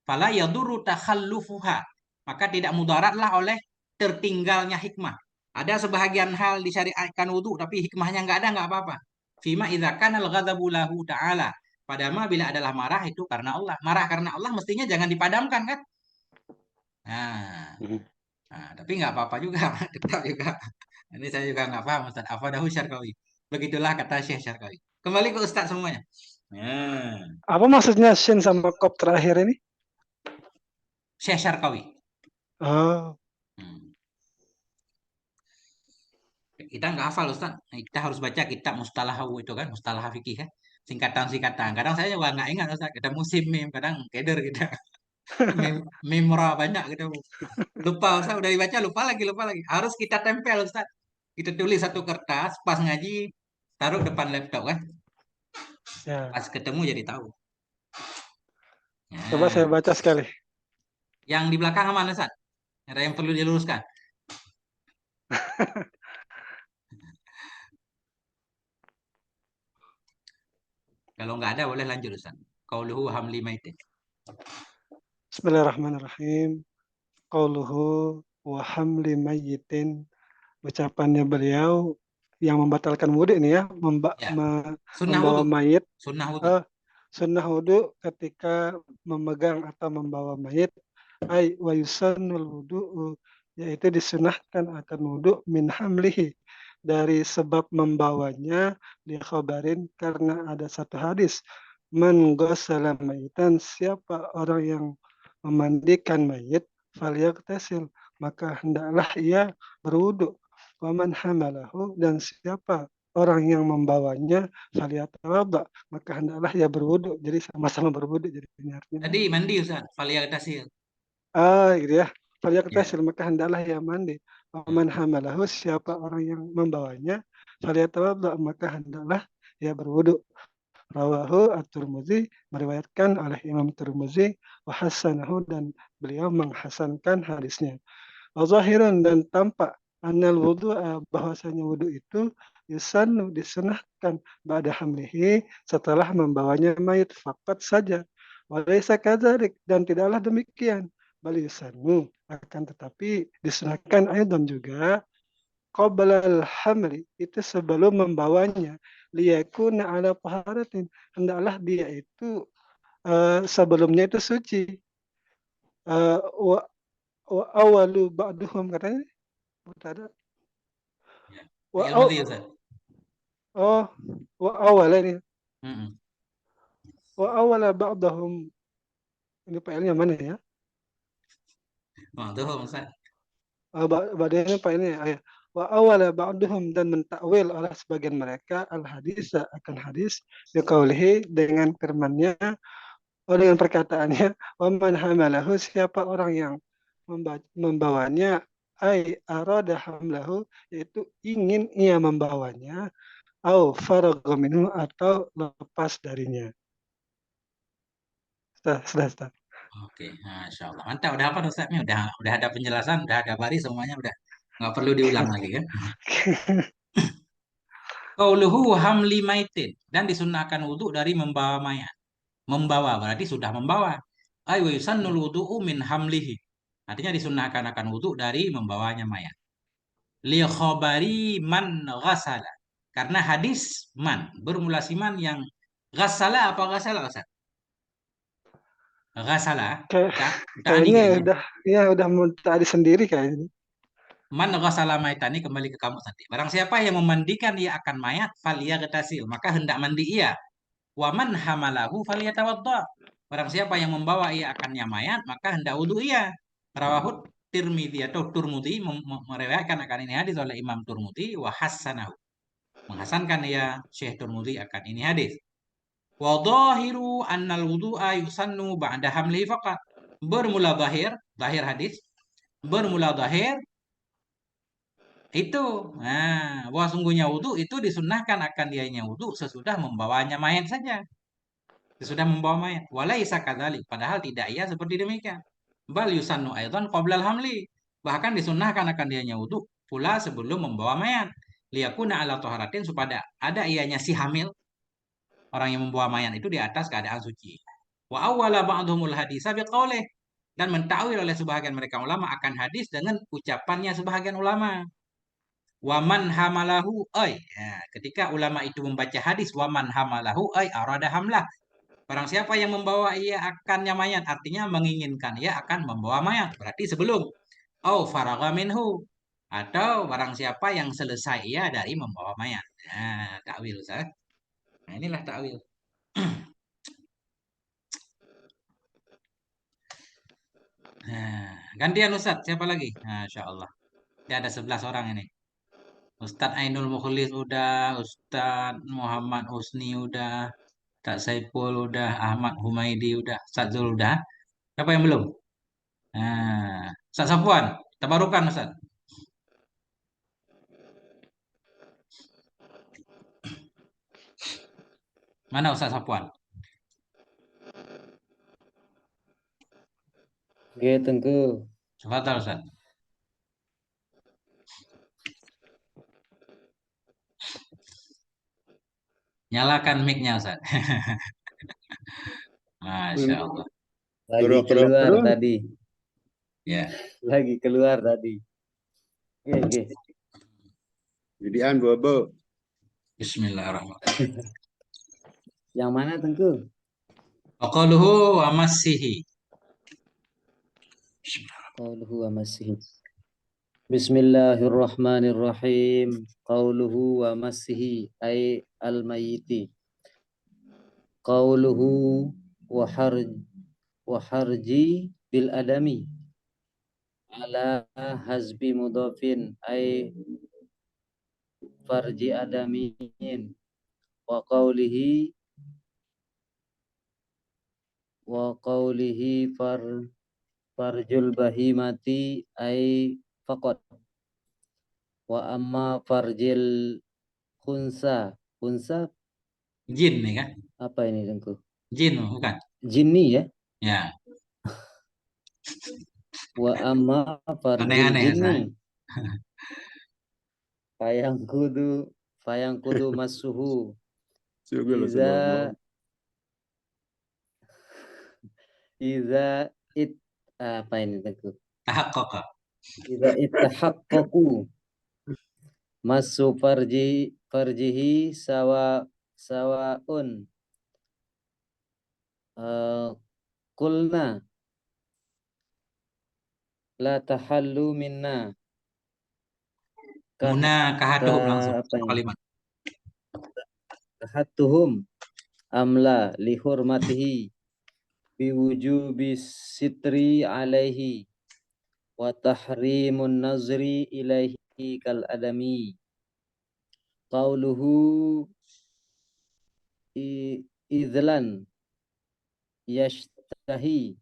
Fala yadurru takhallufuha. Maka tidak mudaratlah oleh tertinggalnya hikmah. Ada sebahagian hal disyariatkan wudhu, tapi hikmahnya nggak ada, nggak apa-apa. Fima idza kana al-ghadabu lahu ta'ala. Padahal bila adalah marah itu karena Allah. Marah karena Allah mestinya jangan dipadamkan kan? Nah, tapi nggak apa-apa juga, tetap juga. Ini saya juga nggak paham Ustaz. Afadahu Syarqawi. Begitulah kata Syekh Syarqawi. Kembali ke Ustaz semuanya. Nah, Apa maksudnya shin sama kop terakhir ini? Syekh Syarqawi. Oh, Hmm. Kita nggak hafal Ustaz. Nah, kita harus baca kitab mustalahu itu kan, mustalah fikih kan. Singkatan-singkatan. Kadang saya juga nggak ingat Ustaz. Kita musim mim, kadang keder kita. Memora banyak gitu. Lupa Ustaz, udah dibaca lupa lagi. Harus kita tempel Ustaz. Kita tulis satu kertas, pas ngaji taruh depan laptop kan. ya. Pas ketemu jadi tahu. Coba saya Nah, baca sekali. yang di belakang mana Ustaz? Ada yang perlu diluruskan? Kalau nggak ada boleh lanjut Ustaz. Qauluhu hamli maitin. Bismillahirrahmanirrahim. Qauluhu wa hamli mayyitin. Ucapannya beliau yang membatalkan wudhu ini ya, Ya, sunnah membawa wudhu. mayit. Sunnah wudhu. Sunnah wudhu ketika memegang atau membawa mayit. Ay wa yusannul wudhu, yaitu disunahkan akan wudhu min hamlihi, dari sebab membawanya, li khabarin, karena ada satu hadis, man ghassala mayitan, siapa orang yang memandikan mayit, falyagtasil, maka hendaklah ia berwudu. Waman hamalahu, dan siapa orang yang membawanya, falyatawadda, maka hendaklah ia berwudu. Jadi sama-sama berwudu, jadi ini artinya. Tadi mandi Ustaz, faliyagtasil. Gitu ya. Ya. Falyagtasil, maka hendaklah ia mandi. Waman hamalahu, siapa orang yang membawanya, falyatawadda, maka hendaklah ia berwudu. Rawahu at-Tirmidzi, meriwayatkan oleh Imam Tirmidzi, wa hasanahu, dan beliau menghasankan hadisnya. Wa zahirun, dan tampak, annal wudu'a, bahwasanya wudu itu yusannu, disunahkan, ba'da hamlihi, setelah membawanya mayit, fakat saja. Wa laisa kadzalik, dan tidaklah demikian. Bal yusannu, akan tetapi disunahkan aidan juga, qablal hamli, itu sebelum membawanya, liyakuna ala taharatin, hendaklah dia itu sebelumnya itu suci. Wa awalu ba'duhum, katanya mutada. Ya. Wa Fi'il madhi Ustaz. wa awala ini. Mm-mm. Wa awala ba'dahum, ini PL-nya mana ya? Ba'duhum Ustaz. Ba'dihim apa ini ayat. Wa awala ba'duhum dan mentakwil oleh sebagian mereka al hadis akan hadis biqaulihi dengan firman-Nya dengan perkataannya wa man hamalahu siapa orang yang membawanya ai arada hamlahu yaitu ingin ia membawanya au faragha minhu atau lepas darinya. Sudah. Oke, Masya Allah. Mantap, udah apa Ustaz? Ini udah ada penjelasan, udah ada baris semuanya, udah nggak perlu diulang lagi kan? Qauluhu hamli maitin dan disunahkan wudhu dari membawa mayat. Membawa berarti sudah membawa. Ay wa yusannul wudu'u min hamlihi. Artinya disunahkan akan wudhu dari membawanya mayat. Li khabari man ghasala. Karena hadis man bermula siman yang ghasala apa ghasala Ustaz? Ghasala. Tadi Kayaknya kayaknya. udah tadi sendiri kayaknya. Man ghasala maitani kembali ke kamu tadi. Barang siapa yang memandikan ia akan mayat, falyagtasil, maka hendak mandi ia. Wa man hamalahu falyatawadda. Barang siapa yang membawa ia akannya mayat, maka hendak wudu ia. Rawahud Tirmidzi atau Turmudi meriwayatkan akan ini hadis oleh Imam Turmudi wa hassanahu. Menghasankan ia Syekh Turmudi akan ini hadis. Wa dhahiru annal wudu'a yusannu ba'da hamli faqat. Bermula zahir hadis, bermula zahir itu, nah, bahwa sungguhnya wudhu itu disunahkan akan dianya wudhu sesudah membawanya mayat saja. Sesudah membawa mayat. Walaisa kadzalik, padahal tidak ia seperti demikian. Bal yusannu aidan qoblal hamli. Bahkan disunahkan akan dianya wudhu pula sebelum membawa mayat. Liyakuna ala taharatin supaya ada ianya si hamil. Orang yang membawa mayat itu di atas keadaan suci. Wa awwala ba'dhumul hadisa biqaulih. Dan mentakwil oleh sebahagian mereka ulama akan hadis dengan ucapannya sebahagian ulama. Waman hamalahu ay. Ya, ketika ulama itu membaca hadis waman hamalahu ay arada hamlah. Barang siapa yang membawa ia akannya mayat, artinya menginginkan ia akan membawa mayat. Berarti sebelum. Oh faragha minhu. Atau barang siapa yang selesai ia dari membawa mayat. Nah, takwil Ustaz. Nah, inilah takwil. Nah, gantian Ustaz, siapa lagi? Masya Allah. Dia ada 11 orang ini. Ustadz Ainul Mukhlis udah, Ustadz Muhammad Husni udah, Ustadz Saiful udah, Ahmad Humaidi udah, Ustadz Zul udah. Siapa yang belum? Nah, Ustadz Safwan, tabarukan Ustadz. Mana Ustadz Safwan? Oke, Tengku. Tafadhal Ustadz. Nyalakan mic-nya Ustadz. Masya Allah. Lagi keluar tadi. Ya. Lagi keluar tadi. Oke. Judian bobo. Bismillahirrahmanirrahim. Yang mana Tengku? Qauluhu wa massihi. Qauluhu wa massihi. Bismillahirrahmanirrahim. Qauluhu wa massihi ay al-mayyiti. Qauluhu wa harji bil adami ala hazbi mudhafin ay farji adamiin wa qawlihi farjul bahimati ay faqat wa amma farjil khunsa Jin nih kan? apa ini Tengku? Jin bukan? Jinni ya? Ya. Wa amma farjil Aneh-aneh jinni fayangkudu masuhu iza apa ini Tengku? Tahaqqaqa. Iza ittahaqqaqu masu farjihi sawaun kulna la tahallu minna Munakahatuhum langsung kalimat. kahatuhum amla lihurmatihi biwujubi sitri alaihi wa tahrimun nazri ilaihi kal adami. Qauluhu idlan yashtahi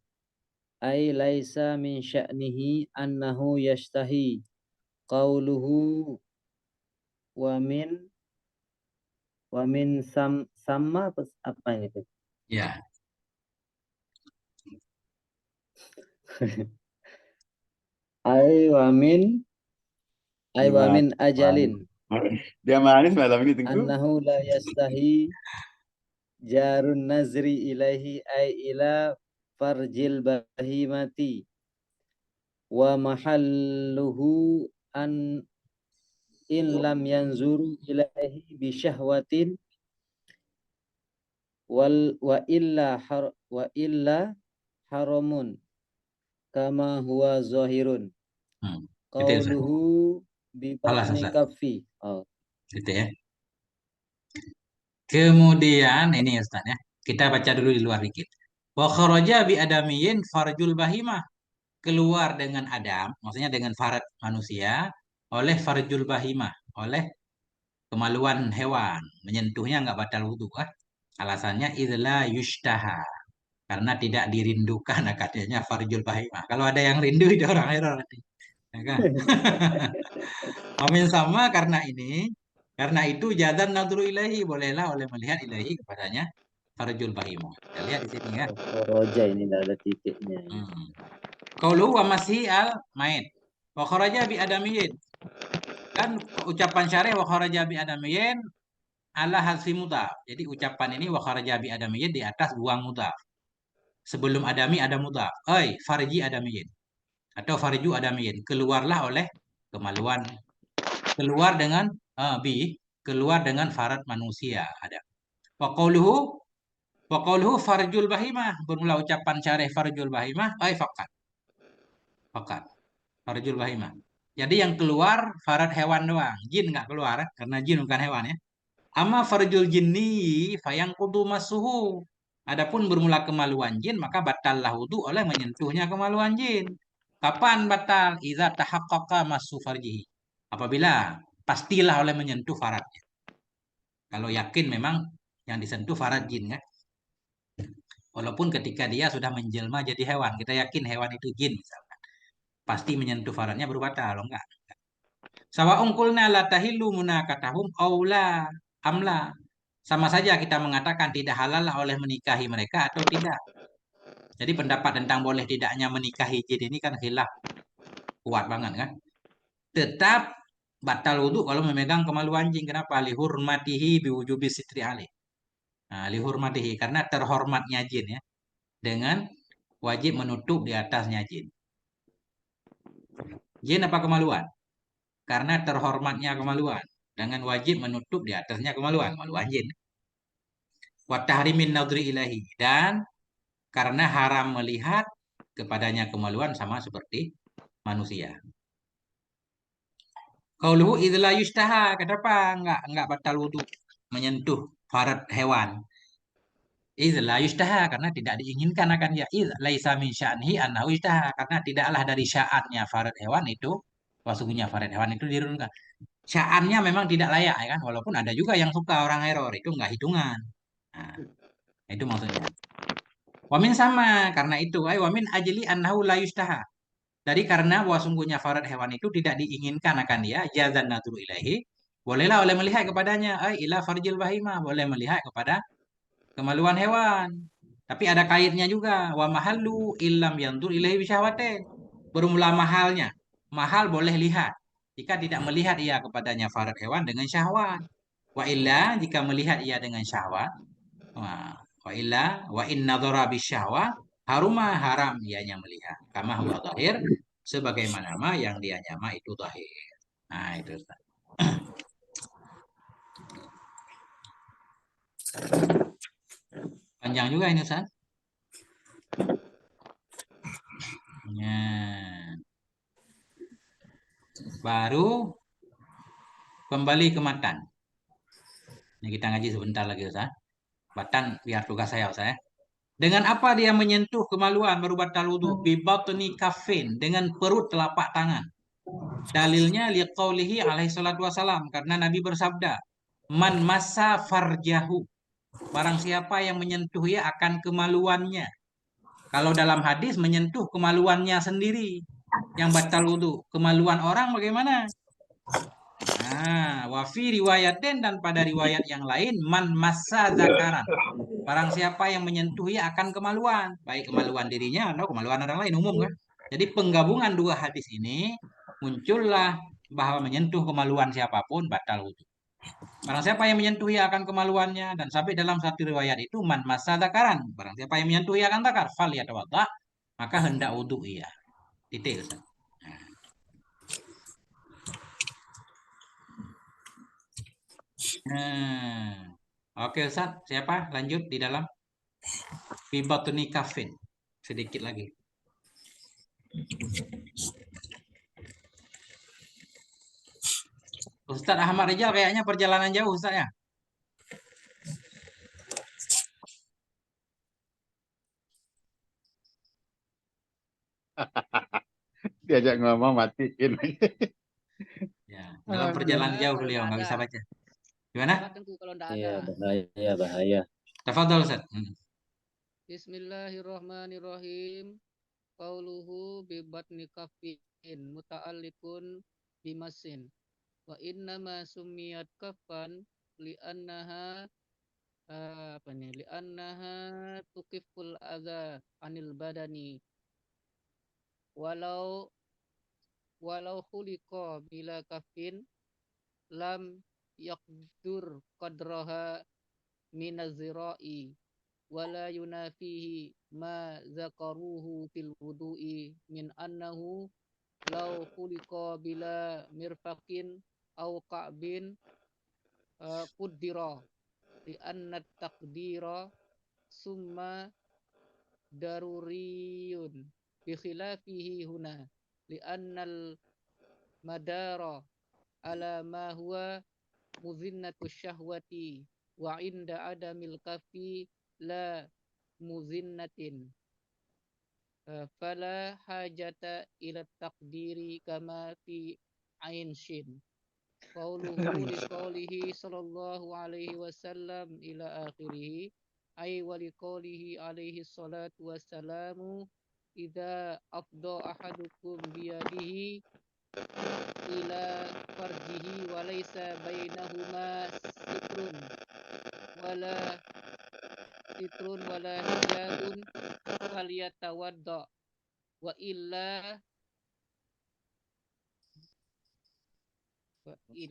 ay laisa min sya'nihi annahu yashtahi. Qauluhu wa min sama apa ini? Ya, Ay wa min ajalin Dia manis malam ini tengku. annahu la yastahi jarun nazri ilaihi ay ila farjil bahimati wa mahalluhu an in lam yanzuru ilaihi bi syahwatin wa illa haramun kama huwa zahirun. Itu ya, Ustaz. Qauluhu bi Salah, batni Ustaz. kaffi. Oh. Gitu ya. Kemudian ini ya, Ustaz ya. Kita baca dulu di luar dikit. Wa kharaja bi adamiyin farjul bahimah. Keluar dengan Adam, maksudnya dengan farad manusia, oleh farjul bahimah, oleh kemaluan hewan. Menyentuhnya nggak batal wudhu. Alasannya idla yushtaha. Karena tidak dirindukan katanya farjul bahimah. Kalau ada yang rindu itu orang error. Ya kan? Amin sama karena itu jazan nadru ilahi, bolehlah oleh melihat ilahi kepadanya farjul bahimah. Kita lihat di sini ya. Roja ini tidak ada titiknya. Qaulu wa masih al main. Wa kharaja bi adamiyin. Kan ucapan syarih wa kharaja bi adamiyin ala hasfi mudhaf. Jadi ucapan ini wa kharaja bi adamiyin di atas buang mudhaf. Sebelum adami ada mudhaf. Oi, farji adamiyin. Atau farju adamiyin. Keluarlah oleh kemaluan. Keluar dengan keluar dengan farad manusia ada. Wa qauluhu farjul bahimah. Bermula ucapan syarih farjul bahimah ai faqat. Faqat. Farjul bahimah. Jadi yang keluar farad hewan doang. Jin nggak keluar karena jin bukan hewan ya. Amma farjul jinni fayang kudu masuhu. Adapun bermula kemaluan jin maka batallah wudu oleh menyentuhnya kemaluan jin. Kapan batal? Idza tahaqqaqa masu farjihi. Apabila pastilah oleh menyentuh faradnya. Kalau yakin memang yang disentuh farad jin ya. Walaupun ketika dia sudah menjelma jadi hewan, kita yakin hewan itu jin misalkan. Pasti menyentuh faradnya berbatal, enggak. Sawa'un qulna la tahillu munakatahum aula amla. Sama saja kita mengatakan tidak halal oleh menikahi mereka atau tidak. Jadi pendapat tentang boleh tidaknya menikahi jin ini kan khilaf. Kuat banget kan. Tetap batal wudhu kalau memegang kemaluan jin. Kenapa? Lihurmatihi biwujubi sitri alih. Nah, lihurmatihi karena terhormatnya jin ya. Dengan wajib menutup di atasnya jin. Jin apa kemaluan? Karena terhormatnya kemaluan. Dengan wajib menutup di atasnya kemaluan. Kemaluan jin. Wa tahrimin nadri ilahi. Dan karena haram melihat kepadanya kemaluan sama seperti manusia. Qauluhu idza yustaha, kenapa enggak batal wudu menyentuh farad hewan? Idza yustaha karena tidak diinginkan akan dia. Idza laisa min sya'nihi annahu yustaha karena tidaklah dari sya'annya farad hewan itu, sesungguhnya farad hewan itu dirunkan. Sya'annya memang tidak layak ya kan, walaupun ada juga yang suka orang error itu enggak hitungan. Nah, itu maksudnya. Wamin sama karena itu, wamin ajli annahu la yustaha. Dari karena bahwa sungguhnya farad hewan itu tidak diinginkan akan dia, jazan nadru ilahi, bolehlah oleh melihat kepadanya, ila farjil bahimah, boleh melihat kepada kemaluan hewan. Tapi ada kaitnya juga, wa mahallu illam yandur ilahi bisyahwatin. Bermula mahalnya, mahal boleh lihat. Jika tidak melihat ia kepadanya farad hewan dengan syahwat. Wa illa jika melihat ia dengan syahwat, wa illa wa in nadhara bisyahwa haruma haram ianya melihat kama huwa zahir sebagaimana yang dia nyama itu zahir. Nah itu Ustaz. Panjang juga ini Ustaz. Ya. Baru kembali ke matan. Ini kita ngaji sebentar lagi Ustaz. Matan biar tugas saya Ustaz ya. Dengan apa dia menyentuh kemaluan baru batal wudu? Bibatni kafin, dengan perut telapak tangan. Dalilnya liqaulihi alaihi salatu wasalam, karena Nabi bersabda, man massa farjahu. Barang siapa yang menyentuh ia akan kemaluannya. Kalau dalam hadis menyentuh kemaluannya sendiri yang batal wudu. Kemaluan orang bagaimana? Nah, wafi riwayatin, dan pada riwayat yang lain man massa zakaran. Barang siapa yang menyentuhi akan kemaluan, baik kemaluan dirinya atau kemaluan orang lain, umum kan. Jadi penggabungan dua hadis ini muncullah bahwa menyentuh kemaluan siapapun batal wudu. Barang siapa yang menyentuhi akan kemaluannya, dan sampai dalam satu riwayat itu man massa zakaran. Barang siapa yang menyentuhi akan zakar, fal yatawadda, maka hendak wudu ia. Titik, Ustaz. Oke Ustaz, siapa lanjut di dalam bibatni kafin, sedikit lagi. Ustaz Ahmad Rijal kayaknya perjalanan jauh Ustaz ya. Diajak ngomong matiin. Ya, dalam perjalanan jauh beliau nggak bisa baca. Gimana? Kalau ndak Iya, ada. bahaya, bahaya. Tafadhol Ustaz. Bismillahirrahmanirrahim. Qauluhu bi batni kafin muta'alliqun bimasin. Wa innama summiyat kafan li'annaha li'annaha tuqiful adza anil badani. Walau khuliqa bila kafin lam yaqdur qadraha minazira'i wala yunafihi ma zakaruhu fil wudu'i min annahu law khuliqa bila mirfaqin aw ka'bin qaddira li anna taqdira summa daruriyun bi khilafihi huna li annal madara ala ma huwa muzinnatu syahwati wa inda adamil kafi la muzinnatin fala hajata ila taqdiri kama fi ain shin qauluhu li qaulihi sallallahu alaihi wasallam ila akhirih ay wa li qaulihi alaihi salatu wassalamu idza afda ahadukum biyadihi ila farjihi wa laysa bainahuma sitrun wala hijabun falyatawadda wa illa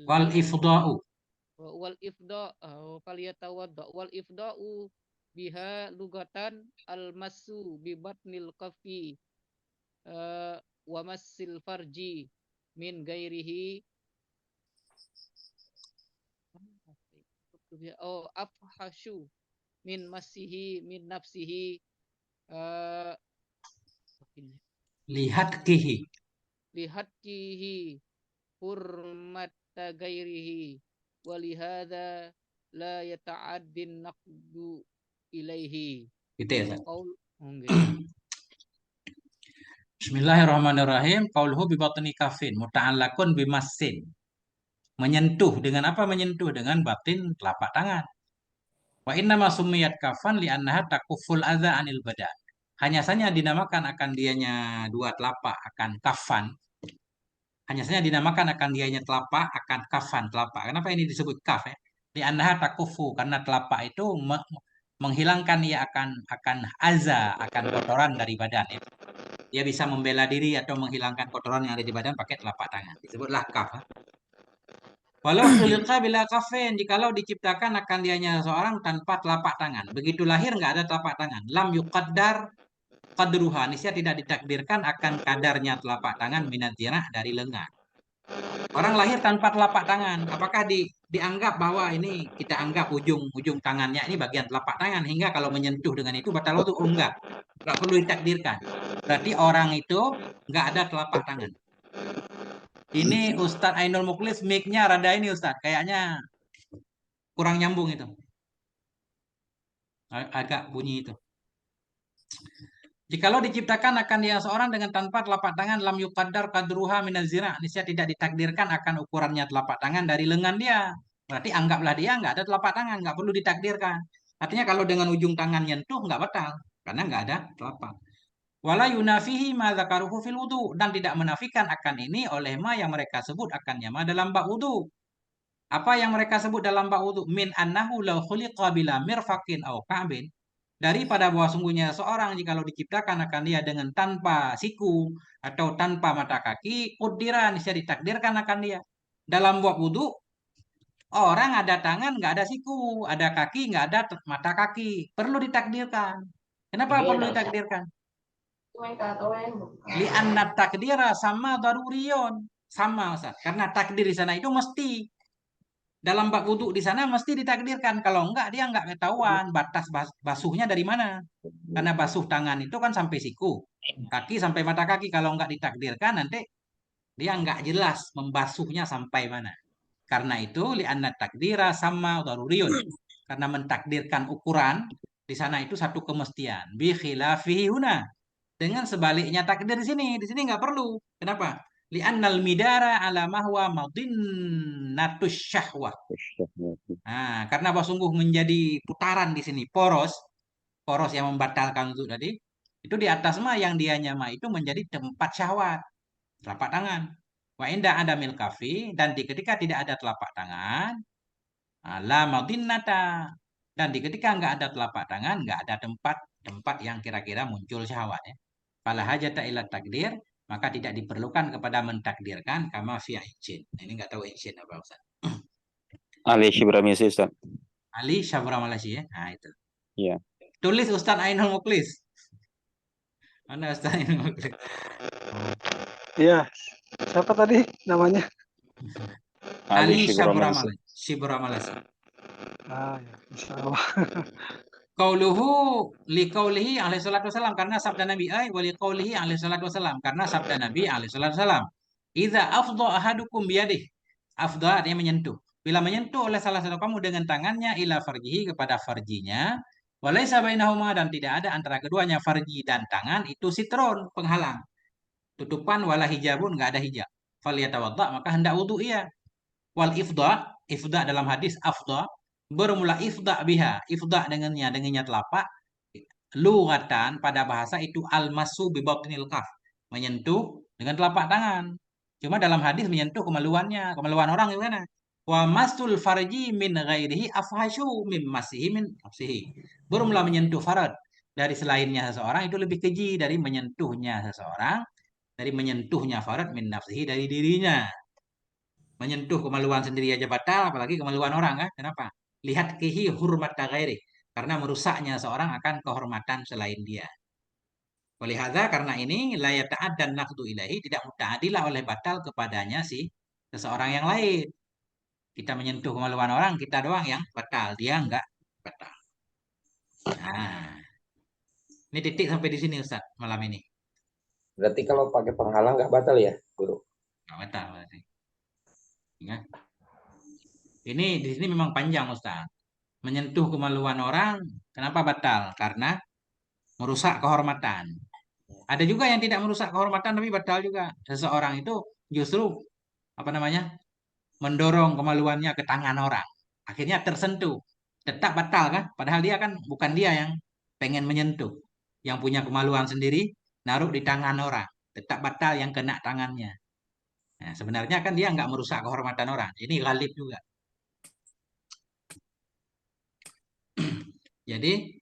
Wal ifda'u. Falyatawadda wal ifda'u biha lugatan al masu bi batnil kafi wa massil farji min gairihi afhashu min masihi min nafsihi lihatkihi hurmata gairihi walihada la yata'addin naqdu ilaihi. Gitu ya Ustaz. Bismillahirrahmanirrahim. Qauluhu bi batni kafin muta'allaqun bimassin. Menyentuh, dengan apa menyentuh? Dengan batin telapak tangan. Wa inna ma summiyat kafan li annaha takuful adza anil badan. Hanya saja dinamakan akan dianya dua telapak akan kafan. Hanya saja dinamakan akan dianya telapak akan kafan telapak. Kenapa ini disebut kaf ya? Li annaha takufu, karena telapak itu menghilangkan ia akan azza, akan kotoran dari badan ya. Dia bisa membela diri atau menghilangkan kotoran yang ada di badan pakai telapak tangan. Disebutlah kaf. Walau khuliqa bila kafin, jikalau diciptakan akan dianya seorang tanpa telapak tangan. Begitu lahir nggak ada telapak tangan. Lam yuqaddar qadruha, niscaya tidak ditakdirkan akan kadarnya telapak tangan minat zirah dari lengan. Orang lahir tanpa telapak tangan, apakah dianggap bahwa ini kita anggap ujung tangannya ini bagian telapak tangan, hingga kalau menyentuh dengan itu batal wudu? Enggak perlu ditakdirkan. Berarti orang itu nggak ada telapak tangan. Ini Ustadz Ainul Muklis, mic-nya rada ini Ustadz, kayaknya kurang nyambung itu. Agak bunyi itu. Jikalau diciptakan akan dia seorang dengan tanpa telapak tangan, lam yuqaddar qadruha minaz-zira, niscaya tidak ditakdirkan akan ukurannya telapak tangan dari lengan dia. Berarti anggaplah dia nggak ada telapak tangan, nggak perlu ditakdirkan. Artinya kalau dengan ujung tangan nyentuh nggak batal, karena nggak ada telapak. Wala yunafihi ma dzakaruhu fil wudu, dan tidak menafikan akan ini oleh ma yang mereka sebut akannya ma dalam bab wudu. Apa yang mereka sebut dalam bab wudu? Min annahu law khuliqa bila mirfaqin aw ka'bin, daripada bahwa sungguhnya seorang jikalau diciptakan akan dia dengan tanpa siku atau tanpa mata kaki, kudiran bisa ditakdirkan akan dia. Dalam bab wudu, orang ada tangan nggak ada siku, ada kaki nggak ada mata kaki, perlu ditakdirkan. Kenapa perlu ditakdirkan? Li'anna takdira sama daruriyon, sama Ustaz. Karena takdir di sana itu mesti. Dalam bab wudu di sana mesti ditakdirkan. Kalau enggak dia enggak ketahuan batas basuhnya dari mana. Karena basuh tangan itu kan sampai siku, kaki sampai mata kaki. Kalau enggak ditakdirkan nanti dia enggak jelas membasuhnya sampai mana. Karena itu li'anna takdira sama daruriyun. Karena mentakdirkan ukuran di sana itu satu kemestian. Bi khilafihi huna. Dengan sebaliknya takdir di sini nggak perlu. Kenapa? Li'annal midara ala mahwa madinnatus syahwah. Nah, karena bahwa sungguh menjadi putaran di sini poros, poros yang membatalkan untuk tadi, itu di atas mah yang dianya mah itu menjadi tempat syahwat, telapak tangan. Wa inda ada kafi, dan di ketika tidak ada telapak tangan, la madinnata, dan di ketika nggak ada telapak tangan, nggak ada tempat yang kira-kira muncul syahwat ya. Fala hajata ila takdir, maka tidak diperlukan kepada mentakdirkan kama fi izin. Nah, ini nggak tahu izin apa Ustaz. Ali Shibramisi, Ustaz. Ali Syabra Malaysia ya. Nah, itu. Iya. Tulis Ustaz Ainul Muklis. Mana Ustaz Ainul Muklis? Iya. Siapa tadi namanya? Ali Syabra Shibramisi. Malaysia. Syabra Malaysia. Ah, ya. Insya Allah. Qauluhu liqaulihi alaihi salatu wasalam, karena sabda Nabi wa liqaulihi alaihi salatu wasalam, karena sabda Nabi alaihi salatu wasalam. Idza afdha ahadukum biyadihi. Afdha artinya menyentuh. Bila menyentuh oleh salah satu kamu dengan tangannya ila farjihi, kepada farjinya, walaisa bainahuma, dan tidak ada antara keduanya farji dan tangan itu sitron, penghalang. Tutupan wala hijabun, enggak ada hijab. Falyatawadda, maka hendak wudu ia. Wal ifda dalam hadis afda, bermula ifda biha, ifda dengannya telapak, lughatan pada bahasa itu almasu bi batnil kaf, menyentuh dengan telapak tangan. Cuma dalam hadis menyentuh kemaluannya, kemaluan orang gimana? Wa masul farji min ghairihi afhasyu min masihi min nafsihi. Bermula menyentuh farad dari selainnya seseorang itu lebih keji dari menyentuhnya seseorang, dari menyentuhnya farad min nafsihi dari dirinya. Menyentuh kemaluan sendiri aja batal, apalagi kemaluan orang kan? Kenapa? Lihat kihi hurmat ghairi, karena merusaknya seorang akan kehormatan selain dia. Oleh hadza, karena ini la yata'addan naqdu ilahi, tidak muta'adilah oleh batal kepadanya si seseorang yang lain. Kita menyentuh kemaluan orang, kita doang yang batal, dia enggak batal. Nah, ini titik sampai di sini Ustaz malam ini. Berarti kalau pakai penghalang nggak batal ya, Guru? Enggak batal berarti. Ya. Ini di sini memang panjang Ustaz. Menyentuh kemaluan orang, kenapa batal? Karena merusak kehormatan. Ada juga yang tidak merusak kehormatan tapi batal juga. Seseorang itu justru apa namanya? Mendorong kemaluannya ke tangan orang. Akhirnya tersentuh. Tetap batal kan? Padahal dia kan bukan dia yang pengen menyentuh. Yang punya kemaluan sendiri naruh di tangan orang. Tetap batal yang kena tangannya. Nah, sebenarnya kan dia nggak merusak kehormatan orang. Ini ghalib juga. Jadi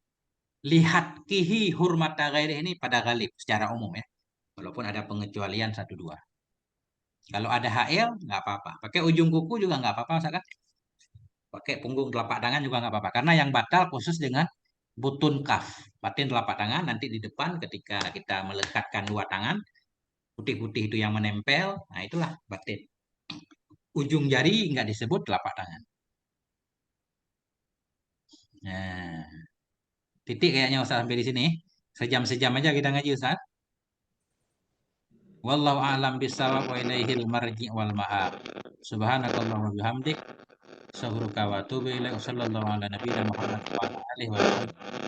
lihat kihi hurmat ghairi ini pada ghalib secara umum ya. Walaupun ada pengecualian 1-2. Kalau ada HL nggak apa-apa. Pakai ujung kuku juga nggak apa-apa misalkan. Pakai punggung telapak tangan juga nggak apa-apa. Karena yang batal khusus dengan butun kaf. Batin telapak tangan nanti di depan ketika kita melekatkan dua tangan. Putih-putih itu yang menempel. Nah itulah batin. Ujung jari nggak disebut telapak tangan. Nah, titik kayaknya Ustaz sampai di sini. Sejam-sejam aja kita ngaji Ustaz. Wallahu a'lam bishawab wa ilaihil marji' wal ma'ab. Subhanakallahumma bihamdik, astaghfiruka wa atubu ilaik. Wassallallahu ala nabiyina Muhammad wa ala alihi wa sahbihi.